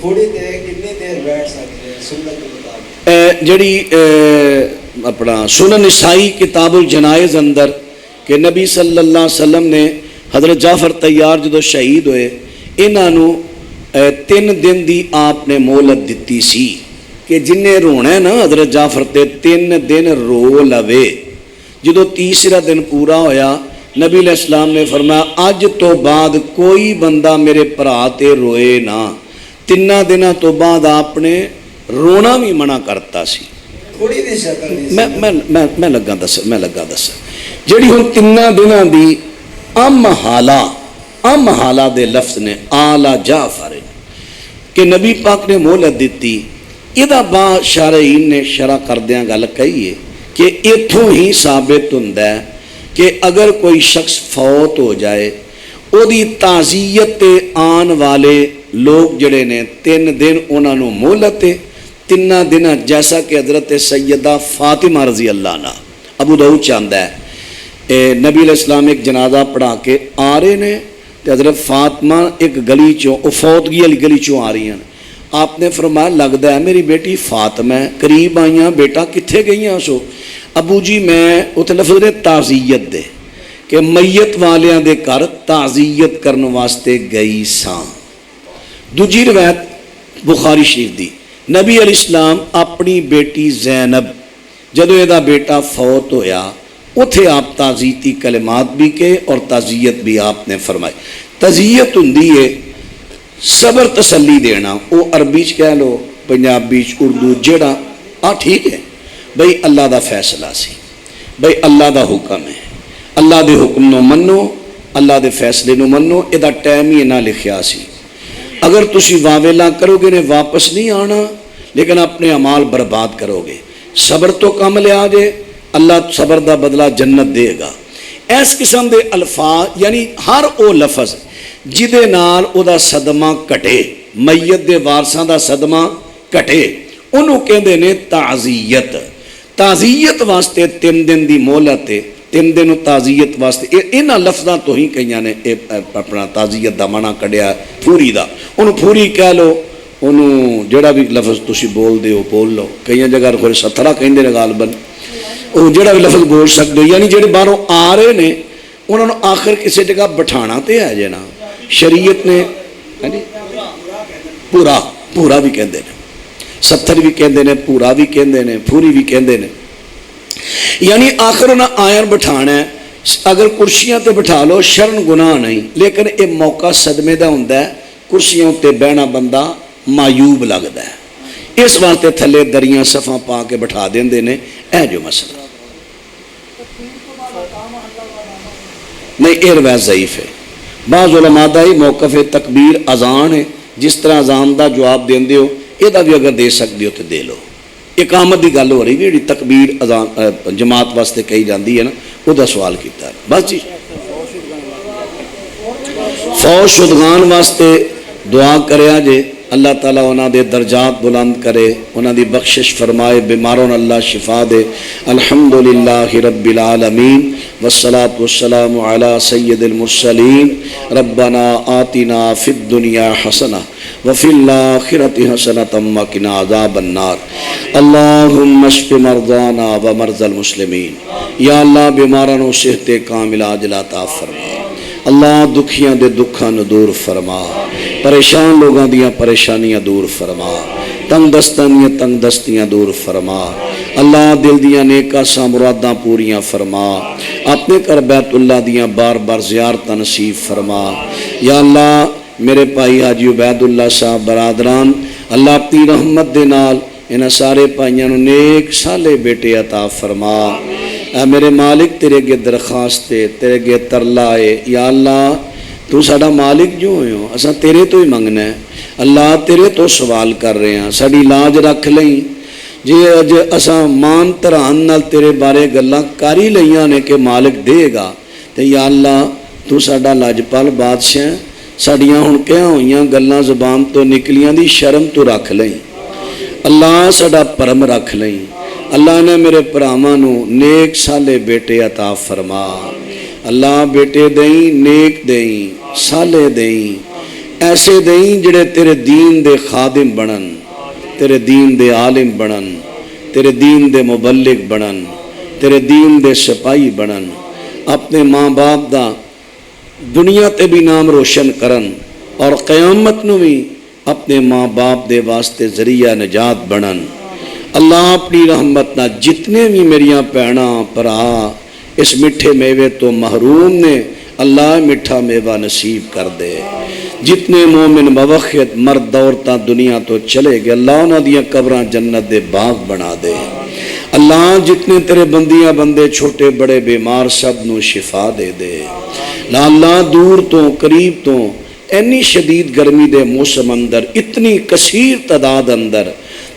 تھوڑی دیر کتنی دیر بیٹھ سکتے ہیں سنت کے مطابق؟ جڑی اپنا سنن نسائی کتاب الجنائز اندر کہ نبی صلی اللہ علیہ وسلم نے حضرت جعفر طیار جدو شہید ہوئے انہاں نو 3 دن دی آپ نے مہلت دتی سی کہ جنہیں رونا ہے نا حضرت جعفر تے 3 دن رو لوے. جدو تیسرا دن پورا ہویا نبی علیہ السلام نے فرمایا اج تو بعد کوئی بندہ میرے بھرا تے روئے نہ. 3 دنوں تو بعد آپ نے رونا بھی منع کرتا سی. تھوڑی دی شکل دی میں لگا دس جڑی ہن 3 دنوں دی ام حالہ دے لفظ نے آلہ جعفر کہ نبی پاک نے مہلت دیتی. یہ با شارعین نے شرح کردیاں گل کہی ہے کہ اتھوں ہی ثابت ہوتا ہے کہ اگر کوئی شخص فوت ہو جائے او دی تعزیت تے آن والے لوگ جڑے نے 3 دن انہاں نو مہلت 3 دن جیسا کہ حضرت سیدہ فاطمہ رضی اللہ عنہ ابو داؤد چاندہ ہے نبی علیہ السلام ایک جنازہ پڑھا کے آ رہے نے تے حضرت فاطمہ ایک گلی چوں فوتگی والی گلی چوں آ رہی ہیں. آپ نے فرمایا لگتا ہے میری بیٹی فاطمہ ہے قریب آئیاں بیٹا کتھے گئیاں سو. ابو جی میں اتنے لفظ نے تعزیت دے کہ میت والیاں دے گھر تعزیت کرنے واسطے گئی ساں. دوجی روایت بخاری شریف دی نبی علیہ السلام اپنی بیٹی زینب جدو یہ بیٹا فوت ہویا اتھے آپ تعزیتی کلمات بھی کے اور تعزیت بھی آپ نے فرمائی. تعزیت ہوندی ہے صبر تسلی دینا. وہ عربی چ کہہ لو پنجابی چ اردو جڑا ٹھیک ہے بھئی اللہ دا فیصلہ سی بھئی اللہ دا حکم ہے اللہ دے حکم نو منو اللہ دے فیصلے نو منو. یہ دا ٹائم ہی نہ لکھیا سی. اگر تسی واویلا کرو گے نے واپس نہیں آنا لیکن اپنے اعمال برباد کرو گے. صبر تو کم لیا جے اللہ صبر دا بدلہ جنت دے گا. اس قسم دے الفاظ یعنی ہر او لفظ جدے نال او دا صدمہ کٹے میت دے وارثاں دا صدمہ کٹے انہوں کہندے نے تعزیت. تعزیت واسطے 3 دن دی مہلت ہے. 3 دن تعزیت واسطے انہاں لفظاں تو ہی کئیاں نے اپنا تعزیت دا معنی کڈیا پھوری دا. انہوں پھوری کہہ لو انہوں جڑا بھی لفظ تسی بول دے ہو بول لو. کئی جگہ کوئی سترہ کہندے نے غالباً وہ جڑا بھی لفظ بول سکتے ہو. یعنی جڑے باہروں آ رہے نے انہوں نے آخر کسی جگہ بٹھانا تے ہے جے نا. شریعت نے پورا بھی کہندے نے 70 بھی کہندے نے پورا بھی کہندے نے پوری بھی کہندے نے. یعنی آخر انہیں آئین بٹھانا ہے. اگر کرسیاں تے بٹھا لو شرن گناہ نہیں لیکن یہ موقع صدمے دا ہوندا ہے. کرسیاں تے بہنا بندہ معیوب لگتا ہے. اس واسطے تھلے دریاں صفاں پا کے بٹھا دیندے نے. اے جو مسئلہ نہیں یہ روایت ضعیف ہے. بعض علماء دا ہی موقف تکبیر اذان ہے. جس طرح اذان دا جواب دیندے ہو یہ دا بھی اگر دے سکتے ہو تو دے لو. اقامت دی گل ہو رہی ہے جی تکبیر اذان جماعت واسطے کہی جاندی ہے نا وہ دا سوال کیتا ہے. بس جی فوت شدگان واسطے دعا کریا جے اللہ تعالیٰ انہاں دے درجات بلند کرے انہاں دی بخشش فرمائے بیماروں اللہ شفا دے. الحمدللہ رب العالمین والصلاة والسلام علی سید المرسلین. ربنا آتنا فی الدنیا حسنہ وفی الآخرۃ حسنۃ وقنا عذاب النار. اللہم اشف مرضانا ومرضى المسلمین. یا اللہ بیماراں نو صحت کامل عاجلہ عطا فرما. اللہ دکھیاں دے دکھاں نو دور فرما. پریشان لوگاں دیاں پریشانیاں دور فرما. تنگ دستاں دیاں تنگ دستیاں دور فرما. اللہ دل دیاں نیکاں سا مراداں پوریاں فرما. اپنے کر بیت اللہ دیاں بار بار زیارتاں نصیب فرما. یا اللہ میرے بھائی حاجی عبید اللہ صاحب برادران اللہ اپنی رحمت دے نال انہاں سارے بھائیاں نو نیک سالے بیٹے عطا فرما. اے میرے مالک تیرے گے درخواست تیرے گے ترلا ہے. یا اللہ تو ساڈا مالک جو ہوئے ہو اساں تیرے تو ہی منگنا ہے. اللہ تیرے تو سوال کر رہے ہیں ساڈی لاج رکھ لیں. جی اج اساں مان تران نال تیرے بارے گلاں کر ہی لئیاں نے کہ مالک دے گا تے یا اللہ تو ساڈا لاجپال بادشاہ ساڈیاں ہن کہاں ہوئیاں گلاں زبان تو نکلیاں دی شرم تو رکھ لیں. اللہ ساڈا پرم رکھ لیں. اللہ نے میرے پراواں نو نیک سالے بیٹے عطا فرما. اللہ بیٹے دیں نیک دیں سالے دیں. ایسے دیں جڑے تیرے دین دے خادم بنن، تیرے دین دے عالم بنن، تیرے دین دے مبلغ بنن، تیرے دین دے سپاہی بنن، اپنے ماں باپ دا دنیا تے بھی نام روشن کرن اور قیامت نو بھی اپنے ماں باپ دے واسطے ذریعہ نجات بنن۔ اللہ اپنی رحمت نہ جتنے بھی میریاں بھیناں بھرا اس میٹھے میوے تو محروم نے، اللہ میٹھا میوہ نصیب کر دے۔ جتنے مومن موحد مرد عورتاں دنیا تو چلے گئے، اللہ انہاں دیاں قبراں جنت دے باغ بنا دے۔ اللہ جتنے تیرے بندیاں بندے چھوٹے بڑے بیمار سب نو شفا دے دے۔ اللہ دور تو قریب تو اینی شدید گرمی دے موسم اندر اتنی کثیر تعداد اندر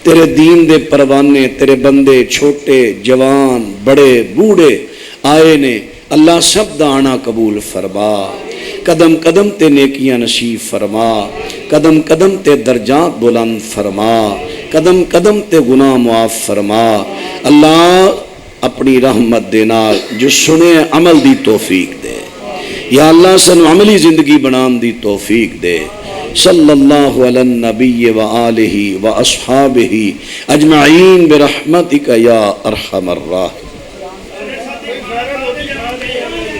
تیرے دین دے پروانے تیرے بندے چھوٹے جوان بڑے بوڑھے آئے نے، اللہ سب دا آنا قبول فرما، قدم قدم تے نیکیاں نصیب فرما، قدم قدم تے درجات بلند فرما، قدم قدم تے گناہ معاف فرما۔ اللہ اپنی رحمت دے نال جو سنے عمل دی توفیق دے، یا اللہ سن عملی زندگی بنان دی توفیق دے۔ صلی اللہ علی النبی وآلہ واصحابہ اجمعین برحمتک یا ارحم الراحمین۔